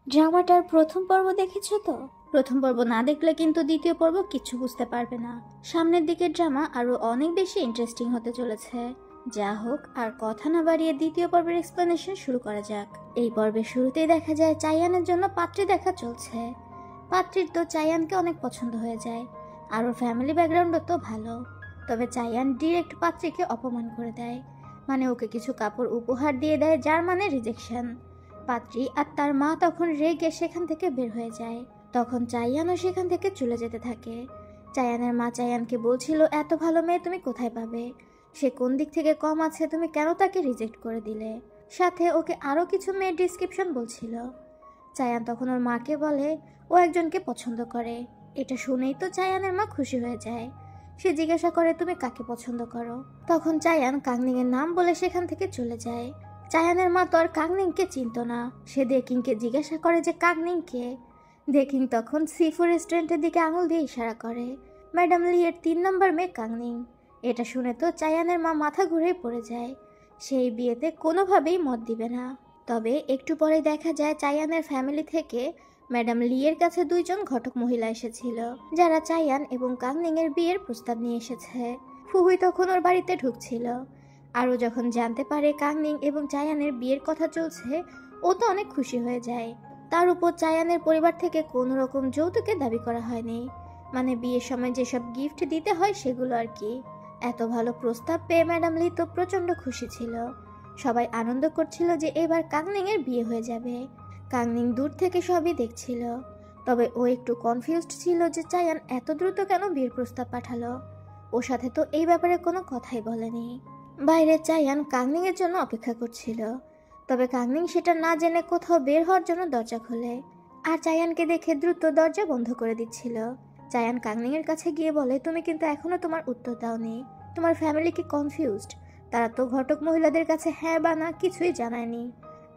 ড্রামাটার প্রথম পর্ব দেখেছো তো? প্রথম পর্ব না দেখলে কিন্তু দ্বিতীয় পর্ব কিচ্ছু বুঝতে পারবে না। সামনের দিকের ড্রামা আরো অনেক বেশি ইন্টারেস্টিং হতে চলেছে। যা হোক, আর কথা না বাড়িয়ে দ্বিতীয় পর্বের এক্সপ্লেনেশন শুরু করা যাক। এই পর্বের শুরুতেই দেখা যায় চাইয়ানের জন্য পাত্রী দেখা চলছে। পাত্রীর তো চাইয়ানকে অনেক পছন্দ হয়ে যায়, আর ওর ফ্যামিলি ব্যাকগ্রাউন্ডও তো ভালো। তবে চাইয়ান ডিরেক্ট পাত্রীকে অপমান করে দেয়, মানে ওকে কিছু কাপড় উপহার দিয়ে দেয়, যার মানে রিজেকশন। পাত্রী আর তার মা তখন রেগে সেখান থেকে বের হয়ে যায়। তখন চাইয়ানও সেখান থেকে চলে যেতে থাকে। চাইয়ানের মা চাইয়ানকে বলছিল, এত ভালো মেয়ে তুমি কোথায় পাবে? সে কোন দিক থেকে কম আছে, তুমি কেন তাকে রিজেক্ট করে দিলে? সাথে ওকে আরও কিছু মেয়ের ডিসক্রিপশন বলছিল। চায়ান তখন ওর মাকে বলে ও একজনকে পছন্দ করে। এটা শুনেই তো চায়ানের মা খুশি হয়ে যায়। সে জিজ্ঞাসা করে, তুমি কাকে পছন্দ করো? তখন চায়ান কাংনিংয়ের নাম বলে সেখান থেকে চলে যায়। চায়ানের মা তো আর কাংনিংকে চিনত না। সে দেকিংকে জিজ্ঞাসা করে যে কাংনিং কে। দেকিং তখন সিফুড রেস্টুরেন্টের দিকে আঙুল দিয়ে ইশারা করে। ম্যাডাম লি এর 3 নম্বর মেয়ে কাংনিং। এটা শুনে তো চায়ানের মা মাথা ঘুরে পড়ে যায়। সেই বিয়েতে কোনোভাবেই মত দিবে না। তবে একটু পরে দেখা যায় চায়ানের ফ্যামিলি থেকে ম্যাডাম লিয়ের কাছে 2জন ঘটক মহিলা এসেছিল, যারা চায়ান এবং কাংনিং এর বিয়ের প্রস্তাব নিয়ে এসেছে। ফুহুই তখন ওর বাড়িতে ঢুকছিল। আরও যখন জানতে পারে কাংনিং এবং চায়ানের বিয়ের কথা চলছে, ও তো অনেক খুশি হয়ে যায়। তার উপর চায়ানের পরিবার থেকে কোনো রকম যৌতুকের দাবি করা হয়নি, মানে বিয়ের সময় যেসব গিফট দিতে হয় সেগুলো আর কি। এত ভালো প্রস্তাব পেয়ে ম্যাডাম লি তো প্রচণ্ড খুশি ছিল। সবাই আনন্দ করছিল যে এবার কাংনিং এর বিয়ে হয়ে যাবে। কাংনিং দূর থেকে সবই দেখছিল। তবে ও একটু কনফিউজড ছিল যে চায়ান এত দ্রুত কেন বিয়ের প্রস্তাব পাঠালো। ওর সাথে তো এই ব্যাপারে কোনো কথাই বলেনি। বাইরে চায়ান কাংনিং এর জন্য অপেক্ষা করছিল। তবে কাংনিং সেটা না জেনে কোথাও বের হওয়ার জন্য দরজা খোলে, আর চায়ানকে দেখে দ্রুত দরজা বন্ধ করে দিচ্ছিল। চায়ান কাংনিং এর কাছে গিয়ে বলে, তুমি কিন্তু এখনো তোমার উত্তর দাওনি। তোমার ফ্যামিলি কি কনফিউজড? তারা তো ঘটক মহিলাদের কাছে হ্যাঁ বা না কিছুই জানায়নি।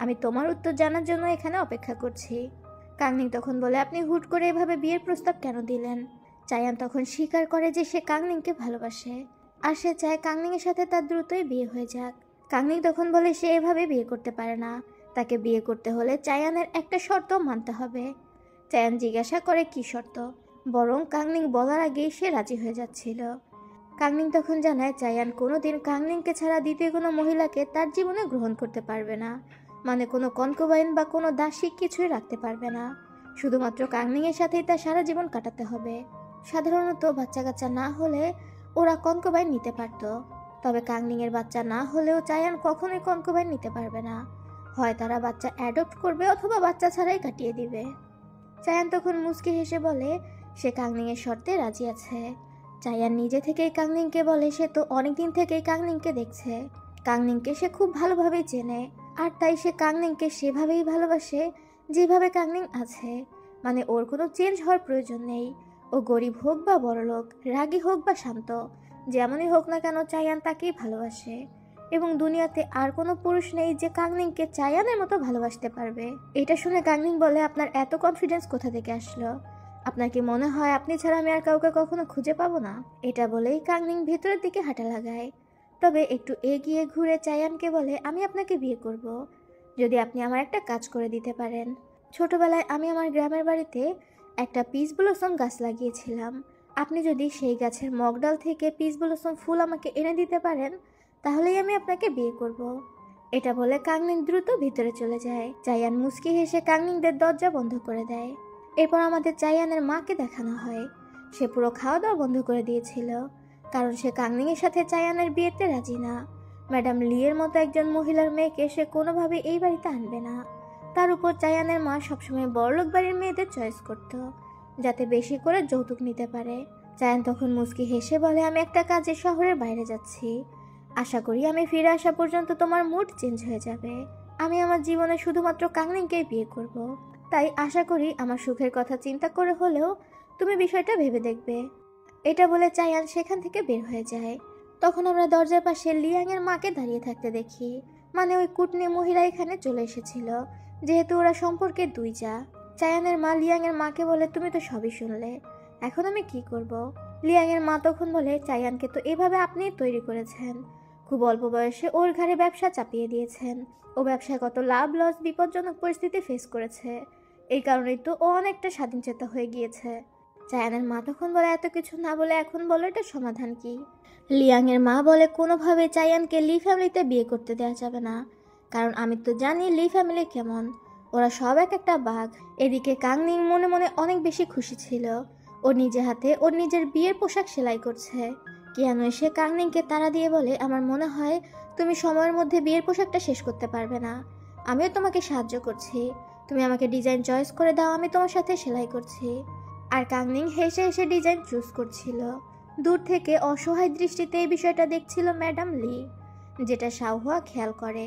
আমি তোমার উত্তর জানার জন্য এখানে অপেক্ষা করছি। কাংনিং তখন বলে, আপনি হুট করে এভাবে বিয়ের প্রস্তাব কেন দিলেন? চায়ান তখন স্বীকার করে যে সে কাংনিংকে ভালোবাসে, আর সে চায় কাংনিং এর সাথে তার দ্রুতই বিয়ে হয়ে যাক। কাংনিং তখন বলে সে এভাবে বিয়ে করতে পারে না। তাকে বিয়ে করতে হলে চায়ানের একটা শর্ত মানতে হবে। চায়ান জিজ্ঞাসা করে কি শর্ত, বরং কাংনিং বলার আগেই সে রাজি হয়ে যাচ্ছিল। কাংনিং তখন জানায় চায়ান কোনোদিন কাংনিংকে ছাড়া দ্বিতীয় কোনো মহিলাকে তার জীবনে গ্রহণ করতে পারবে না, মানে কোনো কনকোবাইন বা কোনো দাসী কিছুই রাখতে পারবে না। শুধুমাত্র কাংনিংয়ের সাথেই তার সারা জীবন কাটাতে হবে। সাধারণত বাচ্চা কাচ্চা না হলে ওরা কনকোবাইন নিতে পারত, তবে কাংনিংয়ের বাচ্চা না হলেও চায়ান কখনোই কনকোবাইন নিতে পারবে না। হয় তারা বাচ্চা অ্যাডপ্ট করবে অথবা বাচ্চা ছাড়াই কাটিয়ে দিবে। চায়ান তখন মুচকি হেসে বলে সে কাংনিংয়ের শর্তে রাজি আছে। চায়ান নিজে থেকেই কাংনিংকে বলে সে তো অনেকদিন থেকেই কাংনিংকে দেখছে। কাংনিংকে সে খুব ভালোভাবেই চেনে, আর তাই সে কাংনিংকে সেভাবেই ভালোবাসে যেভাবে কাংনিং আছে। মানে ওর কোনো চেঞ্জ হওয়ার প্রয়োজন নেই। ও গরিব হোক বা বড়লোক, রাগী হোক বা শান্ত, যেমনই হোক না কেন চায়ান তাকেই ভালোবাসে। এবং দুনিয়াতে আর কোনো পুরুষ নেই যে কাংনিংকে চায়ানের মতো ভালোবাসতে পারবে। এটা শুনে কাংনিং বলে, আপনার এত কনফিডেন্স কোথা থেকে আসলো? আপনার কি মনে হয় আপনি ছাড়া আমি আর কাউকে কখনো খুঁজে পাবো না? এটা বলেই কাংনিং ভেতরের দিকে হাঁটা লাগায়। তবে একটু এগিয়ে ঘুরে চায়ানকে বলে, আমি আপনাকে বিয়ে করব যদি আপনি আমার একটা কাজ করে দিতে পারেন। ছোটবেলায় আমি আমার গ্রামের বাড়িতে একটা পিস ব্লসম গাছ লাগিয়েছিলাম। আপনি যদি সেই গাছের মগডাল থেকে পিস ব্লসম ফুল আমাকে এনে দিতে পারেন, তাহলেই আমি আপনাকে বিয়ে করব। এটা বলে কাংনিং দ্রুত ভিতরে চলে যায়। চায়ান মুচকি হেসে কাংনিংদের দরজা বন্ধ করে দেয়। এরপর আমাদের চায়ানের মাকে দেখানো হয়। সে পুরো খাওয়া দাওয়া বন্ধ করে দিয়েছিল, কারণ সে কাংনিংয়ের সাথে চায়ানের বিয়েতে রাজি না। ম্যাডাম লিয়ের মতো একজন মহিলার মেয়েকে সে কোনোভাবে এই বাড়িতে আনবে না। তার উপর চায়ানের মা সবসময় বড়লোক বাড়ির মেয়েদের চয়েস করত, যাতে বেশি করে যৌতুক নিতে পারে। চায়ান তখন মুচকি হেসে বলে, আমি একটা কাজে শহরের বাইরে যাচ্ছি। আশা করি আমি ফিরে আসা পর্যন্ত তোমার মুড চেঞ্জ হয়ে যাবে। আমি আমার জীবনে শুধুমাত্র কাংনিংকেই বিয়ে করব। তাই আশা করি আমার সুখের কথা চিন্তা করে হলেও তুমি বিষয়টা ভেবে দেখবে। এটা বলে চায়ান সেখান থেকে বের হয়ে যায়। তখন আমরা দরজার পাশে লিয়াংয়ের মাকে দাঁড়িয়ে থাকতে দেখি, মানে ওই কুটনি মহিলা এখানে চলে এসেছিল, যেহেতু ওরা সম্পর্কে দুই যা। চায়ানের মা লিয়াংয়ের মাকে বলে, তুমি তো সবই শুনলে, এখন আমি কি করব? লিয়াংয়ের মা তখন বলে, চায়ানকে তো এভাবে আপনিই তৈরি করেছেন। খুব অল্প বয়সে ওর ঘাড়ে ব্যবসা চাপিয়ে দিয়েছেন। ও ব্যবসায় কত লাভ লস বিপজ্জনক পরিস্থিতি ফেস করেছে, এই কারণেই তো ও অনেকটা স্বাধীনচেতা হয়ে গিয়েছে। চায়ানের মা তখন বলে, এত কিছু না বলে এখন বলো এটা সমাধান কি? লিয়াংয়ের মা বলে, কোনোভাবে চায়ানকে লি ফ্যামিলিতে বিয়ে করতে দেওয়া যাবে না, কারণ আমি তো জানি লি ফ্যামিলি কেমন, ওরা সব এক একটা বাঘ। এদিকে কাংনিং মনে মনে অনেক বেশি খুশি ছিল। ওর নিজে হাতে ওর নিজের বিয়ের পোশাক সেলাই করছে। কিয়ানো এসে কাংনিংকে তাড়া দিয়ে বলে, আমার মনে হয় তুমি সময়ের মধ্যে বিয়ের পোশাকটা শেষ করতে পারবে না। আমিও তোমাকে সাহায্য করছি, তুমি আমাকে ডিজাইন চয়েস করে দাও, আমি তোমার সাথে সেলাই করছি। আর কাংনিং হেসে হেসে ডিজাইন চুজ করছিল। দূর থেকে অসহায় দৃষ্টিতে এই বিষয়টা দেখছিল ম্যাডাম লি, যেটা শাওহুয়া খেয়াল করে।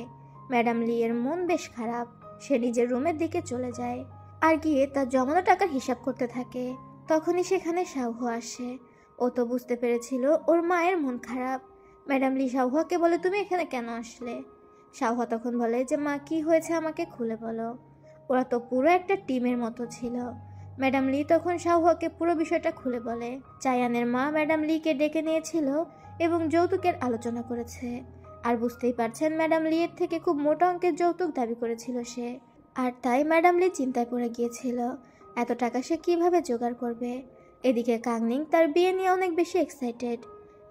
ম্যাডাম লি এর মন বেশ খারাপ। সে নিজের রুমের দিকে চলে যায় আর গিয়ে তার জমানো টাকার হিসাব করতে থাকে। তখনই সেখানে শাওহুয়া আসে। ও তো বুঝতে পেরেছিল ওর মায়ের মন খারাপ। ম্যাডাম লি শাওহুয়াকে বলে, তুমি এখানে কেন আসলে? শাওহুয়া তখন বলে যে, মা কি হয়েছে আমাকে খুলে বলো। ওরা তো পুরো একটা টিমের মতো ছিল। ম্যাডাম লি তখন শাওহুয়াকে পুরো বিষয়টা খুলে বলে। চায়ানের মা ম্যাডাম লিকে ডেকে নিয়েছিল এবং যৌতুকের আলোচনা করেছে। আর বুঝতেই পারছেন ম্যাডাম লি এর থেকে খুব মোটা অঙ্কের যৌতুক দাবি করেছিল সে। আর তাই ম্যাডাম লি চিন্তায় পড়ে গিয়েছিল এত টাকা সে কিভাবে জোগাড় করবে। এদিকে কাংনিং তার বিয়ে নিয়ে অনেক বেশি এক্সাইটেড।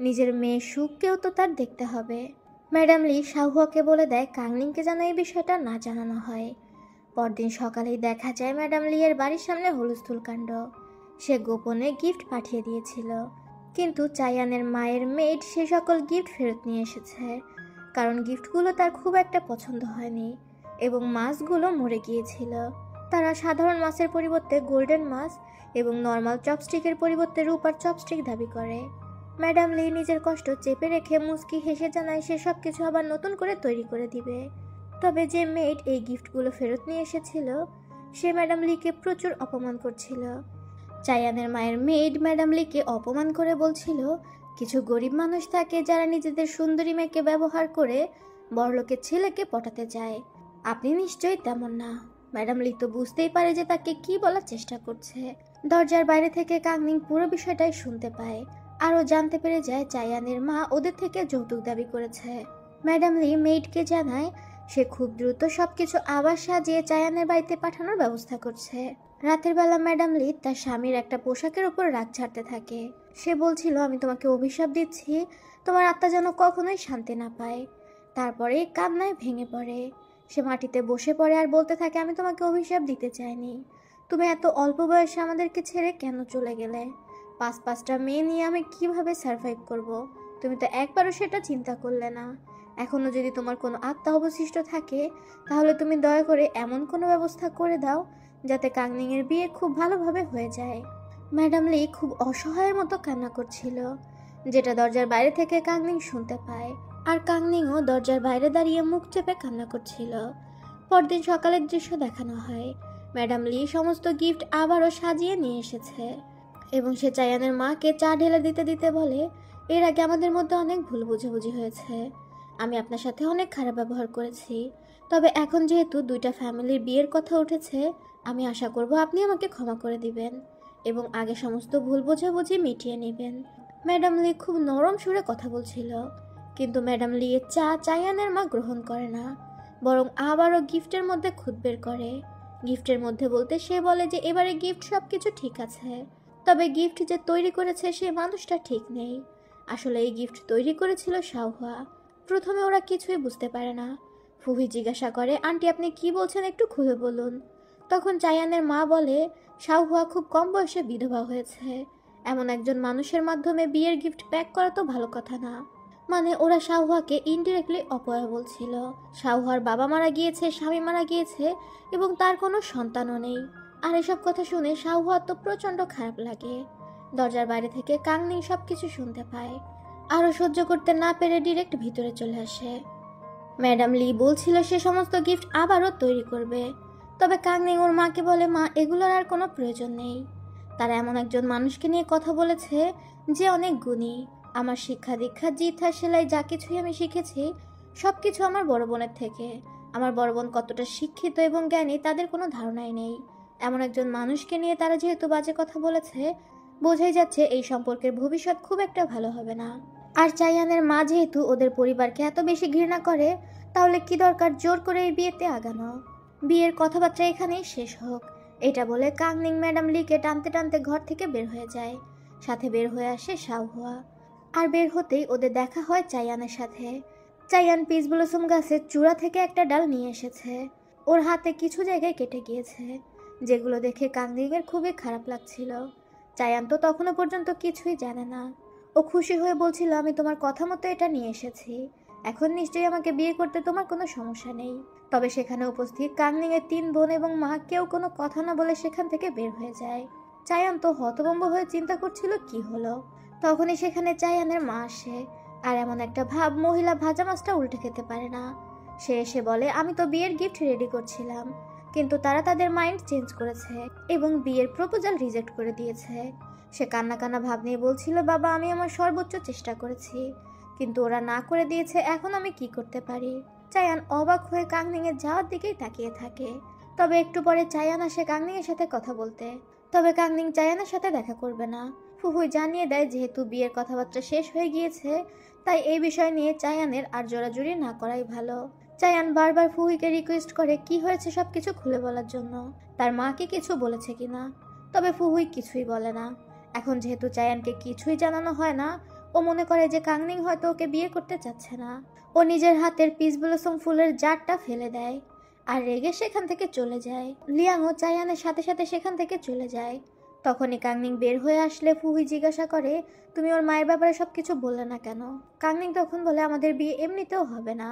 নিজের মেয়ের সুখকেও তো তার দেখতে হবে। ম্যাডাম লি শাওহুয়াকে বলে দেয় কাংনিংকে যেন এই বিষয়টা না জানানো হয়। পরদিন সকালেই দেখা যায় ম্যাডাম লি এর বাড়ির সামনে হুলস্থুল কাণ্ড। সে গোপনে গিফট পাঠিয়ে দিয়েছিল, কিন্তু চায়ানের মায়ের মেড সে সকল গিফট ফেরত নিয়ে এসেছে, কারণ গিফটগুলো তার খুব একটা পছন্দ হয়নি এবং মাছগুলো মরে গিয়েছিল। তারা সাধারণ মাছের পরিবর্তে গোল্ডেন মাছ এবং নর্মাল চপস্টিকের পরিবর্তে রূপার চপস্টিক দাবি করে। ম্যাডাম লি নিজের কষ্ট চেপে রেখে মুচকি হেসে জানায় সে সব কিছু আবার নতুন করে তৈরি করে দিবে। তবে যে মেড এই গিফটগুলো ফেরত নিয়ে এসেছিল সে ম্যাডাম লিকে প্রচুর অপমান করছিল। চায়ানের মায়ের মেড ম্যাডাম লিকে অপমান করে বলছিল, কিছু গরিব মানুষ থাকে যারা নিজেদের সুন্দরী মেয়েকে ব্যবহার করে বড়লোকের ছেলেকে পটাতে যায়, আপনি নিশ্চয়ই তেমন না। ম্যাডাম লি তো বুঝতেই পারে যে তাকে কি বলার চেষ্টা করছে। দরজার বাইরে থেকে কাংনিং পুরো বিষয়টাই শুনতে পায়। আরও জানতে পেরে যায় চায়ানের মা ওদের থেকে যৌতুক দাবি করেছে। ম্যাডাম লি মেইডকে জানায় সে খুব দ্রুত সবকিছু আবার সাজিয়ে চায়ানের বাড়িতে পাঠানোর ব্যবস্থা করছে। রাতের বেলা ম্যাডাম লি তার স্বামীর একটা পোশাকের উপর রাগ ছাড়তে থাকে। সে বলছিল, আমি তোমাকে অভিশাপ দিচ্ছি, তোমার আত্মা যেন কখনোই শান্তি না পায়। তারপরে কান্নায় ভেঙে পড়ে। সে মাটিতে বসে পড়ে আর বলতে থাকে, আমি তোমাকে অভিশাপ দিতে চাইনি, তুমি এত অল্প বয়সে আমাদেরকে ছেড়ে কেন চলে গেলে? পাঁচটা মেয়ে নিয়ে আমি কিভাবে সার্ভাইভ করব? তুমি তো একবারও সেটা চিন্তা করলে না। এখনো যদি তোমার কোনো আত্মা অবশিষ্ট থাকে তাহলে তুমি দয়া করে এমন কোনো ব্যবস্থা করে দাও যাতে কাংনিংয়ের বিয়ে খুব ভালোভাবে হয়ে যায়। ম্যাডাম লি খুব অসহায়ের মতো কান্না করছিল, যেটা দরজার বাইরে থেকে কাংনিং শুনতে পায়। আর কাংনিংও দরজার বাইরে দাঁড়িয়ে মুখ চেপে কান্না করছিল। পরদিন সকালের দৃশ্য দেখানো হয়। ম্যাডাম লি সমস্ত গিফট আবারও সাজিয়ে নিয়ে এসেছে এবং সে চায়ানের মাকে চা ঢেলে দিতে দিতে বলে, এর আগে আমাদের মধ্যে অনেক ভুল বোঝাবুঝি হয়েছে, আমি আপনার সাথে অনেক খারাপ ব্যবহার করেছি। তবে এখন যেহেতু দুইটা ফ্যামিলির বিয়ের কথা উঠেছে, আমি আশা করব আপনি আমাকে ক্ষমা করে দিবেন এবং আগে সমস্ত ভুল বোঝাবুঝি মিটিয়ে নেবেন। ম্যাডাম লি খুব নরম সুরে কথা বলছিল, কিন্তু ম্যাডাম লি এর চা চায়ানের মা গ্রহণ করে না, বরং আবারও গিফটের মধ্যে খুঁত বের করে। গিফটের মধ্যে বলতে সে বলে যে এবারে গিফট সব কিছু ঠিক আছে, তবে গিফট যে তৈরি করেছে সে মানুষটা ঠিক নেই। আসলে এই গিফট তৈরি করেছিল শাওহুয়া। প্রথমে ওরা কিছুই বুঝতে পারে না। ফুফি জিজ্ঞাসা করে, আন্টি আপনি কি বলছেন, একটু খুলে বলুন। তখন চায়ানের মা বলে, শাওহুয়া খুব কম বয়সে বিধবা হয়েছে, এমন একজন মানুষের মাধ্যমে বিয়ের গিফট প্যাক করা তো ভালো কথা না। মানে ওরা শাওহুয়াকে ইনডিরেক্টলি অপয়া বলছিল। শাওহুয়ার বাবা মারা গিয়েছে, স্বামী মারা গিয়েছে এবং তার কোনো সন্তানও নেই। আর এসব কথা শুনে শাওহুয়ার তো প্রচণ্ড খারাপ লাগে। দরজার বাইরে থেকে কাংনিং সব কিছু শুনতে পায়। আরও সহ্য করতে না পেরে ডিরেক্ট ভিতরে চলে আসে। ম্যাডাম লি বলছিল সে সমস্ত গিফট আবারও তৈরি করবে, তবে কাংনিং ওর মাকে বলে, মা এগুলোর আর কোনো প্রয়োজন নেই। তারা এমন একজন মানুষকে নিয়ে কথা বলেছে যে অনেক গুণী। আমার শিক্ষা দীক্ষা জিথা সেলাই যা কিছুই আমি শিখেছি সব কিছু আমার বড় বোনের থেকে। আমার বড় বোন কতটা শিক্ষিত এবং জ্ঞানী তাদের কোনো ধারণাই নেই। এমন একজন মানুষকে নিয়ে তারা যেহেতু বাজে কথা বলেছে, বোঝাই যাচ্ছে এই সম্পর্কের ভবিষ্যৎ খুব একটা ভালো হবে না। আর চায়ানের মা যেহেতু ওদের পরিবারকে এত বেশি ঘৃণা করে, তাহলে কি দরকার জোর করে এই বিয়েতে আগানো? বিয়ের কথাবার্তা এখানেই শেষ হোক। এটা বলে কাংনিং ম্যাডাম লিকে টানতে টানতে ঘর থেকে বের হয়ে যায়। সাথে বের হয়ে আসে শাওহুয়া। আর বের হতেই ওদের দেখা হয় চাইয়ানের সাথে। চাইয়ান পিস ব্লসম গাছের চূড়া থেকে একটা ডাল নিয়ে এসেছে। ওর হাতে কিছু জায়গায় কেটে গিয়েছে, যেগুলো দেখে কাংনিংয়ের খুবই খারাপ লাগছিল। চাইয়ান তো তখনও পর্যন্ত কিছুই জানে না। ও খুশি হয়ে বলছিল, আমি তোমার কথা মতো এটা নিয়ে এসেছি, এখন নিশ্চয়ই আমাকে বিয়ে করতে তোমার কোনো সমস্যা নেই। তবে সেখানে উপস্থিত কাংনিংয়ের 3 বোন এবং মা কেউ কোনো কথা না বলে সেখান থেকে বের হয়ে যায়। চায়ান তো হতভম্ব হয়ে চিন্তা করছিল কি হলো। তখনই সেখানে চায়ানের মা আসে। আর এমন একটা ভাব, মহিলা ভাজা মাছটা উল্টে খেতে পারে না। সে এসে বলে, আমি তো বিয়ের গিফট রেডি করছিলাম, কিন্তু তারা তাদের মাইন্ড চেঞ্জ করেছে এবং বিয়ের প্রপোজাল রিজেক্ট করে দিয়েছে। সে কান্না কান্না ভাব নিয়ে বলছিল, বাবা আমি আমার সর্বোচ্চ চেষ্টা করেছি, কিন্তু ওরা না করে দিয়েছে, এখন আমি কি করতে পারি। চায়ান অবাক হয়ে কাংনিংয়ের যাওয়ার দিকেই তাকিয়ে থাকে। তবে একটু পরে চায়ান আসে কাংনিংয়ের সাথে কথা বলতে। তবে কাংনিং চায়ানের সাথে দেখা করবে না। ফুহুই জানিয়ে দেয় যেহেতু বিয়ের কথাবার্তা শেষ হয়ে গিয়েছে, তাই এই বিষয় নিয়ে চায়ানের আর জোরাজুরি না করাই ভালো। চায়ান বারবার ফুহুইকে রিকোয়েস্ট করে কি হয়েছে সবকিছু খুলে বলার জন্য, তার মা কি কিছু বলেছে কিনা। তবে ফুহুই কিছুই বলে না। এখন যেহেতু চায়ানকে কিছুই জানানো হয় না, ও মনে করে যে কাংনিং হয়তো ওকে বিয়ে করতে চাচ্ছে না। ও নিজের হাতের পিস ব্লসম ফুলের জারটা ফেলে দেয় আর রেগে সেখান থেকে চলে যায়। লিয়াংও চায়ানের সাথে সাথে সেখান থেকে চলে যায়। তখনই কাংনিং বের হয়ে আসলে ফুহুই জিজ্ঞাসা করে, তুমি ওর মায়ের ব্যাপারে সবকিছু বললে না কেন। কাংনিং তখন বলে, আমাদের বিয়ে এমনিতেও হবে না,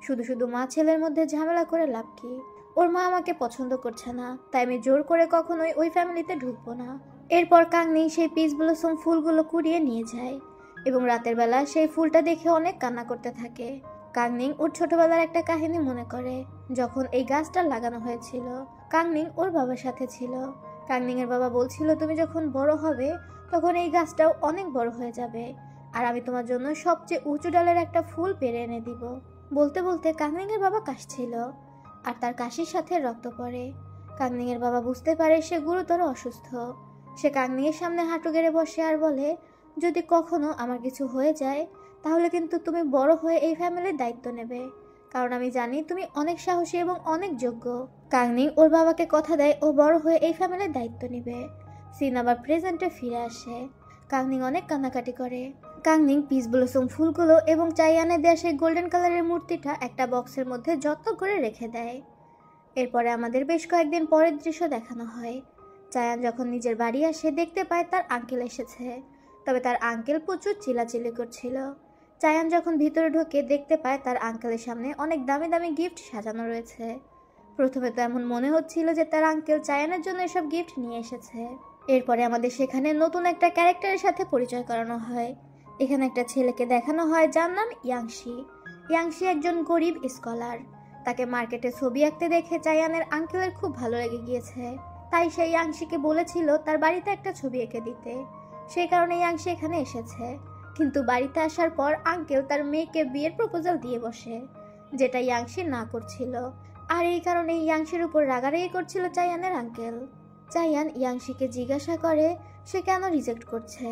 শুধু শুধু মা ছেলের মধ্যে ঝামেলা করে লাভ কি। ওর মা আমাকে পছন্দ করছে না, তাই আমি জোর করে কখনোই ওই ফ্যামিলিতে ঢুকবো না। এরপর কাংনিং সেই পিস ব্লসম ফুলগুলো কুড়িয়ে নিয়ে যায় এবং রাতের বেলা সেই ফুলটা দেখে অনেক কান্না করতে থাকে। কাংনিং ওর ছোটবেলার একটা কাহিনী মনে করে, যখন এই গাছটা লাগানো হয়েছিল। কাংনিং ওর বাবার সাথে ছিল। কাংনিং এর বাবা বলছিল, তুমি যখন বড় হবে তখন এই গাছটাও অনেক বড় হয়ে যাবে, আর আমি তোমার জন্য সবচেয়ে উঁচু ডালের একটা ফুল পেরে এনে দিব। বলতে বলতে কাংনিং এর বাবা কাশছিল, আর তার কাশির সাথে রক্ত পড়ে। কাংনিং এর বাবা বুঝতে পারে সে গুরুতর অসুস্থ। সে কাংনিং এর সামনে হাঁটু গেড়ে বসে আর বলে, যদি কখনো আমার কিছু হয়ে যায় তাহলে কিন্তু তুমি বড় হয়ে এই ফ্যামিলির দায়িত্ব নেবে, কারণ আমি জানি তুমি অনেক সাহসী এবং অনেক যোগ্য। কাংনিং ওর বাবাকে কথা দেয় ও বড় হয়ে এই ফ্যামিলির দায়িত্ব নেবে। সিন আবার প্রেজেন্টে ফিরে আসে। কাংনিং অনেক কান্নাকাটি করে। কাংনিং পিস ব্লসম ফুলগুলো এবং চাইয়ানের দেয়া সেই গোল্ডেন কালারের মূর্তিটা একটা বক্সের মধ্যে যত্ন করে রেখে দেয়। এরপরে আমাদের বেশ কয়েকদিন পরের দৃশ্য দেখানো হয়। চায়ান যখন নিজের বাড়ি আসে দেখতে পায় তার আঙ্কেল এসেছে, তবে তার আঙ্কেল প্রচুর চিল্লাচিল্লি করছিল। চায়ান যখন ভিতরে ঢোকে দেখতে পায় তার আঙ্কেলের সামনে অনেক দামি দামি গিফট সাজানো রয়েছে। প্রথমে তো এমন মনে হচ্ছিল যে তার আঙ্কেল চায়ানের জন্য এসব গিফট নিয়ে এসেছে। এরপরে আমাদের সেখানে নতুন একটা ক্যারেক্টারের সাথে পরিচয় করানো হয়। এখানে একটা ছেলেকে দেখানো হয় যার নাম ইয়াংশি। ইয়াংশি একজন গরিব স্কলার। তাকে মার্কেটে ছবি আঁকতে দেখে চায়ানের আঙ্কেলের খুব ভালো লেগে গিয়েছে, তাই সেই ইয়াংশিকে বলেছিল তার বাড়িতে একটা ছবি এঁকে দিতে। সেই কারণে ইয়াংশি এখানে এসেছে। কিন্তু বাড়িতে আসার পর আঙ্কেল তার মেয়েকে বিয়ের প্রপোজাল দিয়ে বসে, যেটা ইয়াংশি না করছিল। আর এই কারণে ইয়াংশির উপর রাগারাগি করছিল চায়ানের আঙ্কেল। চায়ান ইয়াংশিকে জিজ্ঞাসা করে সে কেন রিজেক্ট করছে।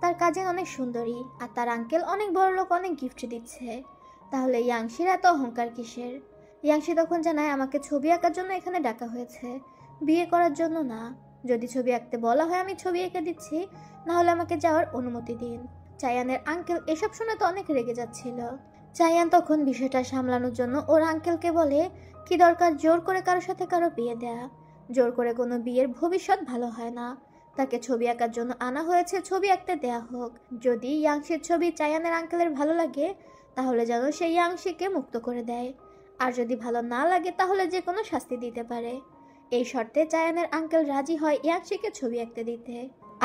তার কাজিন অনেক সুন্দরী আর তার আঙ্কেল অনেক বড় লোক, অনেক গিফট দিচ্ছে, তাহলে ইয়াংশির এত অহংকার কিসের। ইয়াংশি তখন জানায়, আমাকে ছবি আঁকার জন্য এখানে ডাকা হয়েছে, বিয়ে করার জন্য না। যদি ছবি আঁকতে বলা হয় আমি ছবি এঁকে দিচ্ছি, না হলে আমাকে যাওয়ার অনুমতি দিন। চায়ানের আঙ্কেল এসব শুনে তো অনেক রেগে যাচ্ছিল। চায়ান তখন বিষয়টা সামলানোর জন্য ওর আঙ্কেলকে বলে, কি দরকার জোর করে কারোর সাথে কারো বিয়ে দেয়া। জোর করে কোনো বিয়ের ভবিষ্যৎ ভালো হয় না। তাকে ছবি আঁকার জন্য আনা হয়েছে, ছবি আঁকতে দেয়া হোক। যদি ইয়াংশির ছবি চায়ানের আঙ্কেলের ভালো লাগে তাহলে যেন সেই ইয়াংশিকে মুক্ত করে দেয়, আর যদি ভালো না লাগে তাহলে যে কোনো শাস্তি দিতে পারে। এই শর্তে চায়ানের আঙ্কেল রাজি হয় ইয়াংশিকে ছবি আঁকতে দিতে।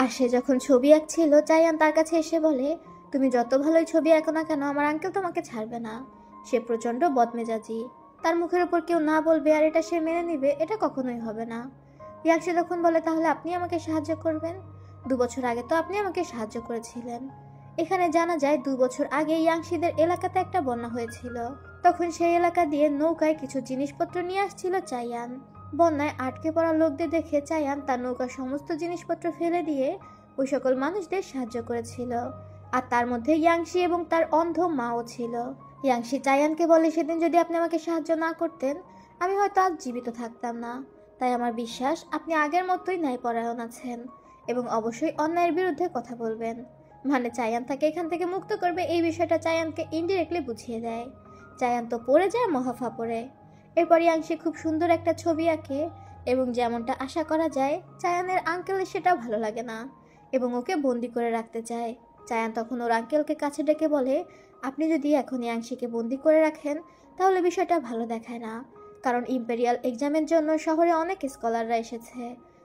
আর সে যখন ছবি আঁকছিল চায়ান তার কাছে এসে বলে, তুমি যত ভালোই ছবি আঁকো না কেন আমার আঙ্কেল তোমাকে ছাড়বে না। সে প্রচণ্ড বদমেজাজি। তার মুখের উপর কেউ না বলবে আর এটা সে মেনে নিবে, এটা কখনোই হবে না। ইয়াংশি তখন বলে, তাহলে আপনি আমাকে সাহায্য করবেন? 2 বছর আগে তো আপনি আমাকে সাহায্য করেছিলেন। এখানে জানা যায় 2 বছর আগে ইয়াংশিদের এলাকাতে একটা বন্যা হয়েছিল। তখন সেই এলাকা দিয়ে নৌকায় কিছু জিনিসপত্র নিয়ে আসছিল চায়ান। বন্যায় আটকে পড়া লোকদের দেখে চায়ান তার নৌকার সমস্ত জিনিসপত্র ফেলে দিয়ে ওই সকল মানুষদের সাহায্য করেছিল। আর তার মধ্যে ইয়াংশি এবং তার অন্ধ মাও ছিল। ইয়াংশি চায়ানকে বলে, সেদিন যদি আপনি আমাকে সাহায্য না করতেন আমি হয়তো আজ জীবিত থাকতাম না, তাই আমার বিশ্বাস আপনি আগের মতোই ন্যায়পরায়ণ আছেন এবং অবশ্যই অন্যায়ের বিরুদ্ধে কথা বলবেন। মানে চায়ান তাকে এখান থেকে মুক্ত করবে এই বিষয়টা চায়ানকে ইনডিরেক্টলি বুঝিয়ে দেয়। চায়ান তো পড়ে যায় মহাফাপড়ে। এরপর ইয়াংশি খুব সুন্দর একটা ছবি আঁকে এবং যেমনটা আশা করা যায় চায়ানের আঙ্কেলের সেটা ভালো লাগে না এবং ওকে বন্দি করে রাখতে চায়। চায়ান তখন ওর আঙ্কেলকে কাছে ডেকে বলে, আপনি যদি এখন ইয়াংশিকে বন্দি করে রাখেন তাহলে বিষয়টা ভালো দেখায় না, কারণ ইম্পেরিয়াল এক্সামের জন্য শহরে অনেক স্কলাররা এসেছে।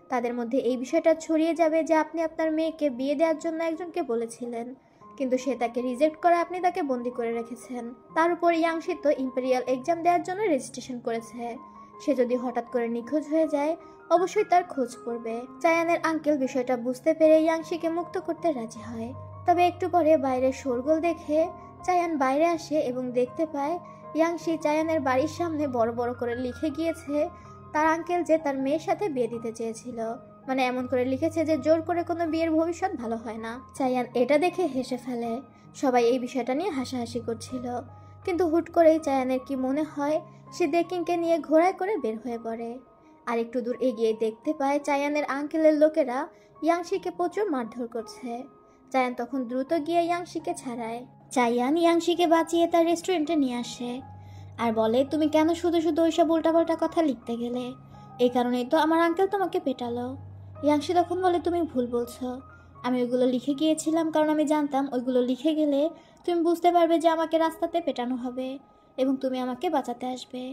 তাদের মধ্যে এই বিষয়টা ছড়িয়ে যাবে যে আপনি আপনার মেয়েকে বিয়ে দেওয়ার জন্য একজনকে বলেছিলেন, কিন্তু সে তাকে রিজেক্ট করে আপনি তাকে বন্দি করে রেখেছেন। তার উপর ইয়াংশি তো ইম্পেরিয়াল এক্সাম দেওয়ার জন্য রেজিস্ট্রেশন করেছে। সে যদি হঠাৎ করে নিখোঁজ হয়ে যায় অবশ্যই তার খোঁজ পড়বে। চায়ানের আঙ্কেল বিষয়টা বুঝতে পেরে ইয়াংশিকে মুক্ত করতে রাজি হয়। তবে একটু পরে বাইরে শোরগোল দেখে চায়ান বাইরে আসে এবং দেখতে পায় ইয়াংশি চায়ানের বাড়ির সামনে বড় বড় করে লিখে গিয়েছে তার আঙ্কেল যে তার মেয়ের সাথে বিয়ে দিতে চেয়েছিল। মানে এমন করে লিখেছে যে জোর করে কোনো বিয়ের ভবিষ্যৎ ভালো হয় না। চায়ান এটা দেখে হেসে ফেলে। সবাই এই বিষয়টা নিয়ে হাসাহাসি করছিল, কিন্তু হুট করেই চায়ানের কি মনে হয় সে দেকিংকে নিয়ে ঘোড়ায় করে বের হয়ে পড়ে। আর একটু দূর এগিয়ে দেখতে পায় চায়ানের আঙ্কেলের লোকেরা ইয়াংশিকে প্রচুর মারধর করছে। চায়ান তখন দ্রুত গিয়ে ইয়াংশিকে ছাড়ায়। চায়ান ইয়াংশিকে বাঁচিয়ে তার রেস্টুরেন্টে নিয়ে আসে আর বলে, তুমি কেন শুধু শুধু ওইসব উল্টাপাল্টা কথা লিখতে গেলে? এই কারণেই তো আমার আঙ্কেল তোমাকে পেটালো। ইয়াংশি তখন বলে, তুমি ভুল বলছো। আমি ওইগুলো লিখে গিয়েছিলাম কারণ আমি জানতাম ওইগুলো লিখে গেলে তুমি বুঝতে পারবে যে আমাকে রাস্তাতে পেটানো হবে এবং তুমি আমাকে বাঁচাতে আসবে।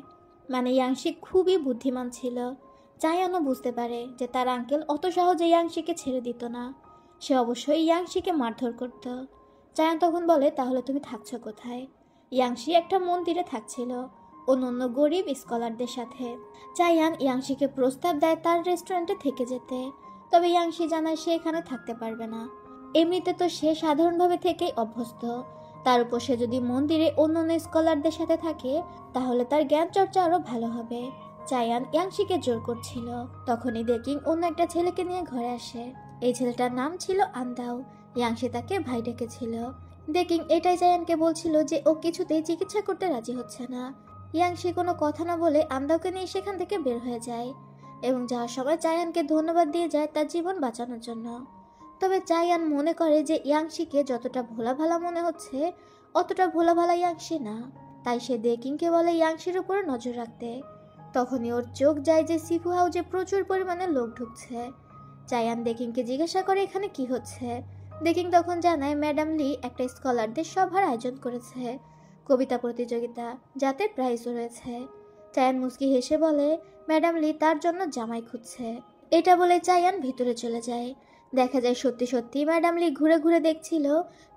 মানে ইয়াংশি খুবই বুদ্ধিমান ছিল। চায়ানও বুঝতে পারে যে তার আঙ্কেল অত সহজে ইয়াংশিকে ছেড়ে দিত না। সে অবশ্যই ইয়াংশিকে মারধর করত। চায়ান তখন বলে, তাহলে তুমি থাকছো কোথায়? ইয়াংশি একটা মন্দিরে থাকছিল অন্য গরিব স্কলারদের সাথে। চায়ান ইয়াংশিকে প্রস্তাব দেয় তার রেস্টুরেন্টে থেকে যেতে, তবে ইয়াংশি জানায় সে এখানে থাকতে পারবে না। এমনিতে তো সে সাধারণভাবে থেকেই অভ্যস্ত, তার উপর সে যদি মন্দিরে অন্য স্কলারদের সাথে থাকে তাহলে তার জ্ঞান চর্চা আরও ভালো হবে। চায়ান ইয়াংশিকে জোর করছিল। তখনই দেকিং অন্য একটা ছেলেকে নিয়ে ঘরে আসে। এই ছেলেটার নাম ছিল আন্দাও। ইয়াংশি তাকে ভাই ডেকেছিল। দেকিং এটাই চায়ানকে বলছিল যে ও কিছুতেই চিকিৎসা করতে রাজি হচ্ছে না। ইয়াংশি কোনো কথা না বলে আন্দাওকে নিয়ে সেখান থেকে বের হয়ে যায় এবং যাওয়ার সময় চায়ানকে ধন্যবাদ দিয়ে যায় তার জীবন বাঁচানোর জন্য। তবে চায়ান মনে করে যে ইয়াংশিকে যতটা ভোলা ভালা মনে হচ্ছে অতটা ভোলা ভালা ইয়াংশি না, তাই সে দেকিংকে বলে ইয়াংশির উপর নজর রাখতে। তখনই ওর চোখ যায় যে সিফু হাউজে প্রচুর পরিমাণে লোক ঢুকছে। চায়ান দেকিংকে জিজ্ঞাসা করে এখানে কি হচ্ছে। দেকিং তখন জানায় ম্যাডাম লি একটা স্কলারদের সভার আয়োজন করেছে, কবিতা প্রতিযোগিতা, যাতে প্রাইজও রয়েছে। চায়ান মুস্কি হেসে বলে ম্যাডাম লি তার জন্য জামাই খুঁজছে। এটা বলে চায়ান ভিতরে চলে যায়। দেখা যায় সত্যি সত্যি ম্যাডাম লি ঘুরে ঘুরে দেখছিল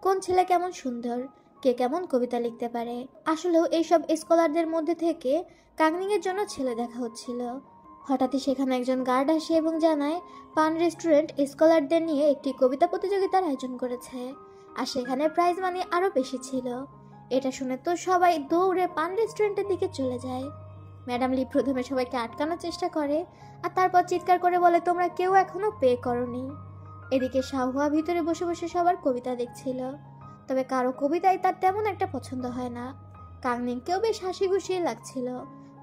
কোন ছেলে কেমন সুন্দর, কে কেমন কবিতা লিখতে পারে। আসলেও এইসব স্কলারদের মধ্যে থেকে কাংনিংয়ের জন্য ছেলে দেখা হচ্ছিল। হঠাৎই সেখানে একজন গার্ড আসে এবং জানায় পান রেস্টুরেন্ট স্কলারদের নিয়ে একটি কবিতা প্রতিযোগিতার আয়োজন করেছে আর সেখানে প্রাইজ মানি আরও বেশি ছিল। এটা শুনে তো সবাই দৌড়ে পান রেস্টুরেন্টের দিকে চলে যায়। ম্যাডাম লি প্রথমে সবাইকে আটকানোর চেষ্টা করে আর তারপর চিৎকার করে বলে, তোমরা কেউ এখনো পে করনি। এদিকে শাহুয়া ভিতরে বসে বসে সবার কবিতা দেখছিল, তবে কারো কবিতাই তার তেমন একটা পছন্দ হয় না। কাংনিংকেও বেশ হাসি খুশিয়ে লাগছিল,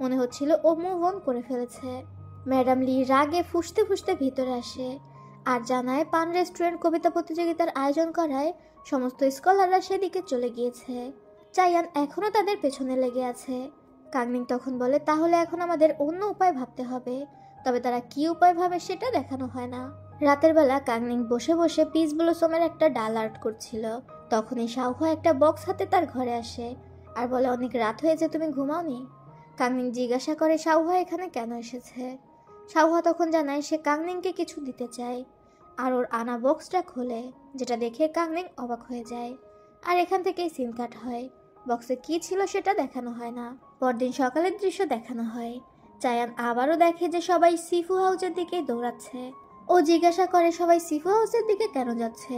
মনে হচ্ছিল ও মুভ অন করে ফেলেছে। ম্যাডাম লি রাগে ফুঁসতে ফুঁসতে ভিতরে আসে আর জানায় পান রেস্টুরেন্ট কবিতা প্রতিযোগিতার আয়োজন করায় সমস্ত স্কলাররা সেদিকে চলে গিয়েছে। চায়ান এখনও তাদের পেছনে লেগে আছে। কাংনিং তখন বলে, তাহলে এখন আমাদের অন্য উপায় ভাবতে হবে, তবে তারা কি উপায় ভাবে সেটা দেখানো হয় না। রাতের বেলা কাংনিং বসে বসে পিস ব্লসমের একটা ডাল আর্ট করছিল। তখনই শাওহুয়া একটা বক্স হাতে তার ঘরে আসে আর বলে, অনেক রাত হয়েছে, তুমি ঘুমাওনি? কাংনিং জিজ্ঞাসা করে শাওহুয়া এখানে কেন এসেছে। শাওহুয়া তখন জানায় সে কাংনিংকে কিছু দিতে চায় আর ওর আনা বক্সটা খোলে, যেটা দেখে কাংনিং অবাক হয়ে যায়। আর এখান থেকেই সিন কাট হয়। বক্সে কি ছিল সেটা দেখানো হয় না। পরদিন সকালের দৃশ্য দেখানো হয়। চায়ান আবারও দেখে যে সবাই সিফু হাউসের দিকেই দৌড়াচ্ছে। ও জিজ্ঞাসা করে সবাই সিফু হাউসের দিকে কেন যাচ্ছে।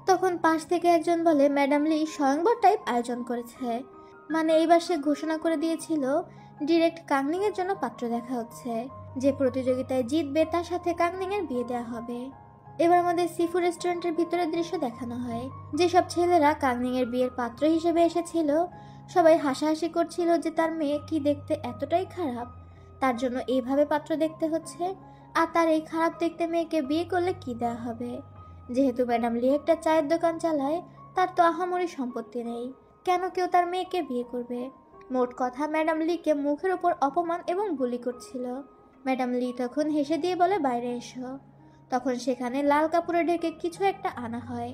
তখন পাশ থেকে একজন বলে, ম্যাডাম লি স্বয়ংবর টাইপ আয়োজন করেছে। মানে এইবার সে ঘোষণা করে দিয়েছিল ডিরেক্ট কাংনিংয়ের জন্য পাত্র দেখা হচ্ছে, যে প্রতিযোগিতায় জিতবে তার সাথে কাংনিংয়ের বিয়ে দেওয়া হবে। এবার আমাদের সিফু রেস্টুরেন্টের ভিতরের দৃশ্য দেখানো হয়। যেসব ছেলেরা কাংনিংয়ের বিয়ের পাত্র হিসেবে এসেছিল সবাই হাসাহাসি করছিল যে তার মেয়ে কি দেখতে এতটাই খারাপ, তার জন্য এইভাবে পাত্র দেখতে হচ্ছে। আর তার এই খারাপ দেখতে মেয়েকে বিয়ে করলে কি দেওয়া হবে? যেহেতু ম্যাডাম লি একটা চায়ের দোকান চালায়, তার তো আহামরি সম্পত্তি নেই, কেন কেউ তার মেয়েকে বিয়ে করবে? মোট কথা ম্যাডাম লিকে মুখের ওপর অপমান এবং বুলি করছিল। ম্যাডাম লি তখন হেসে দিয়ে বলে, বাইরে এসো। তখন সেখানে লাল কাপড়ে ঢেকে কিছু একটা আনা হয়,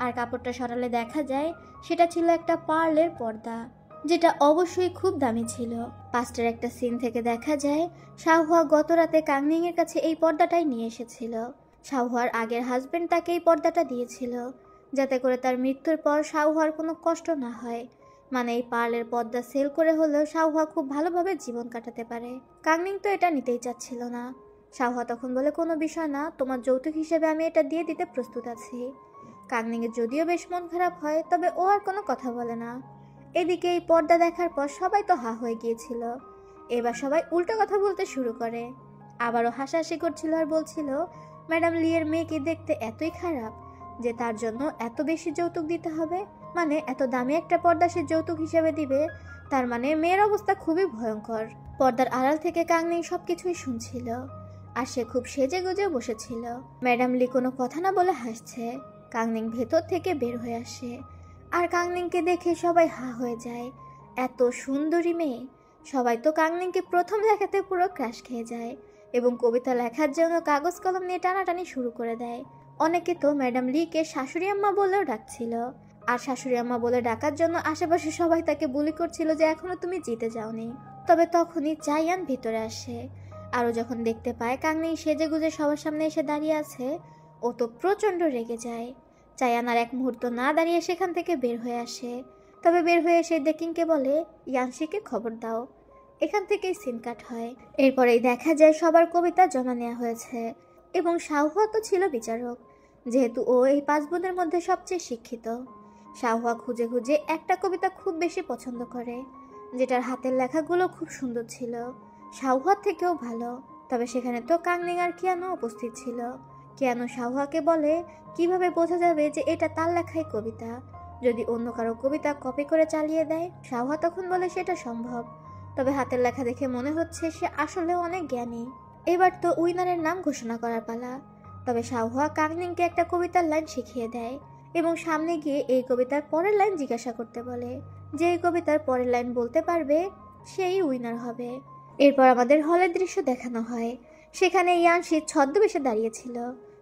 আর কাপড়টা সরালে দেখা যায় সেটা ছিল একটা পার্লের পর্দা, যেটা অবশ্যই খুব দামি ছিল। পাস্টের একটা সিন থেকে দেখা যায় শাহুয়া গত রাতে কাংনিং এর কাছে এই পর্দাটাই নিয়ে এসেছিল। শাহুয়ার আগের হাজবেন্ড তাকে এই পর্দাটা দিয়েছিল, যাতে করে তার মৃত্যুর পর শাহুয়ার কোনো কষ্ট না হয়। মানে এই পার্লের পর্দা সেল করে হলেও শাহুয়া খুব ভালোভাবে জীবন কাটাতে পারে। কাংনিং তো এটা নিতেই চাচ্ছিল না। শাহুয়া তখন বলে, কোনো বিষয় না, তোমার যৌতুক হিসেবে আমি এটা দিয়ে দিতে প্রস্তুত আছি। কাংনিংয়ের যদিও বেশ মন খারাপ হয়, তবে ও আর কোনো কথা বলে না। এদিকে এই পর্দা দেখার পর সবাই তো হা হয়ে গিয়েছিল। এবার সবাই উল্টো কথা বলতে শুরু করে। আবারও হাসাহাসি করছিল আর বলছিল, ম্যাডাম লিয়ের মেয়েকে দেখতে এতই খারাপ যে তার জন্য এত বেশি যৌতুক দিতে হবে। মানে এত দামি একটা পর্দা সে যৌতুক হিসেবে দিবে, তার মানে মেয়ের অবস্থা খুবই ভয়ঙ্কর। পর্দার আড়াল থেকে কাংনিং সবকিছুই শুনছিল, আর সে খুব সেজে গুজে বসেছিল। ম্যাডাম লি কোনো কথা না বলে হাসছে। কাংনিং ভেতর থেকে বের হয়ে আসে, আর কাংনিংকে দেখে সবাই হা হয়ে যায়। এত সুন্দরী মেয়ে। সবাই তো কাংনিংকে প্রথম দেখাতে পুরো ক্রাশ খেয়ে যায় এবং কবিতা লেখার জন্য কাগজ কলম নিয়ে টানাটানি শুরু করে দেয়। অনেকে তো ম্যাডাম লিকে শাশুড়ি আম্মা বলেও ডাকছিল, আর শাশুড়ি আম্মা বলে ডাকার জন্য আশেপাশে সবাই তাকে বুলি করছিল যে এখনো তুমি জিতে যাওনি। তবে তখনই চাইয়ান ভিতরে আসে, আরও যখন দেখতে পায় কাংনিং সেজে গুজে সবার সামনে এসে দাঁড়িয়ে আছে, ও তো প্রচণ্ড রেগে যায়। চাইয়ান আর এক মুহূর্ত না দাঁড়িয়ে সেখান থেকে বের হয়ে আসে। তবে বের হয়ে এসে দেকিংকে বলে, ইয়াংশিকে খবর দাও। এখান থেকেই সিন কাট হয়। এরপরেই দেখা যায় সবার কবিতা জমা নেওয়া হয়েছে, এবং শাহুয়া তো ছিল বিচারক, যেহেতু ও এই 5 বোনের মধ্যে সবচেয়ে শিক্ষিত। শাহুয়া খুঁজে খুঁজে একটা কবিতা খুব বেশি পছন্দ করে, যেটার হাতের লেখাগুলো খুব সুন্দর ছিল, শাহুয়ার থেকেও ভালো। তবে সেখানে তো কাংনিং আর কিয়ানো উপস্থিত ছিল। কিয়ানো শাহুয়াকে বলে, কিভাবে বোঝা যাবে যে এটা তার লেখাই কবিতা? যদি অন্য কারো কবিতা কপি করে চালিয়ে দেয়? শাহুয়া তখন বলে সেটা সম্ভব, তবে হাতের লেখা দেখে মনে হচ্ছে সে আসলে অনেক জ্ঞানী। এবার তো উইনারের নাম ঘোষণা করার পালা। তবে শাহুয়া কাংনিংকে একটা কবিতার লাইন শিখিয়ে দেয় এবং সামনে গিয়ে এই কবিতার পরের লাইন জিজ্ঞাসা করতে বলে। যে এই কবিতার পরের লাইন বলতে পারবে সেই উইনার হবে। এরপর আমাদের হলের দৃশ্য দেখানো হয়। সেখানে ইয়াংশি ছদ্মবেশে দাঁড়িয়েছিল,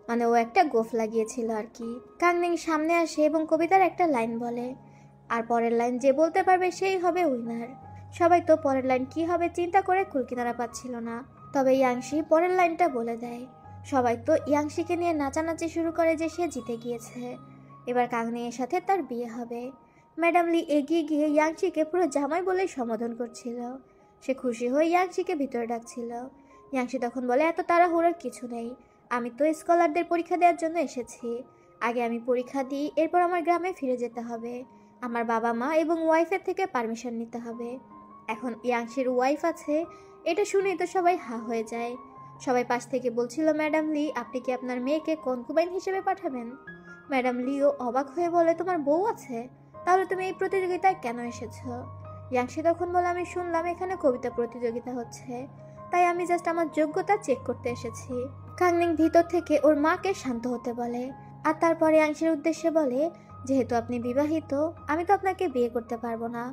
মানে ও একটা গোফ লাগিয়েছিল আর কি। কাংনিং সামনে আসে এবং কবিতার একটা লাইন বলে, আর পরের লাইন যে বলতে পারবে সেই হবে উইনার। সবাই তো পরের লাইন কি হবে চিন্তা করে কুলকিনারা পাচ্ছিল না। তবে ইয়াংশি পরের লাইনটা বলে দেয়। সবাই তো ইয়াংশিকে নিয়ে নাচানাচি শুরু করে যে সে জিতে গিয়েছে, এবার কাংনিংয়ের সাথে তার বিয়ে হবে। ম্যাডাম লি এগিয়ে গিয়ে ইয়াংশিকে পুরো জামাই বলেই সম্বোধন করছিল। সে খুশি হয়ে ইয়াংশিকে ভিতরে ডাকছিল। ইয়াংশি তখন বলে, এত তাড়াহুড়োর কিছু নেই, আমি তো স্কলারদের পরীক্ষা দেওয়ার জন্য এসেছি। আগে আমি পরীক্ষা দিই, এরপর আমার গ্রামে ফিরে যেতে হবে। আমার বাবা মা এবং ওয়াইফের থেকে পারমিশন নিতে হবে। এখন ইয়াংশির ওয়াইফ আছে, এটা শুনেই তো সবাই হা হয়ে যায়। সবাই পাশ থেকে বলছিল, ম্যাডাম লি আপনি কি আপনার মেয়েকে কনকুবাইন হিসেবে পাঠাবেন? ম্যাডাম লিও অবাক হয়ে বলে, তোমার বউ আছে? তাহলে তুমি এই প্রতিযোগিতায় কেন এসেছো? ইয়াংশি তখন বলে, আমি শুনলাম এখানে কবিতা প্রতিযোগিতা হচ্ছে, তাই আমি জাস্ট আমার যোগ্যতা চেক করতে এসেছি। কাংনিং ভিতর থেকে ওর মাকে শান্ত হতে বলে, আর তারপরে ইয়াংশির উদ্দেশ্যে বলে, যেহেতু আপনি বিবাহিত, আমি তো আপনাকে বিয়ে করতে পারবো না,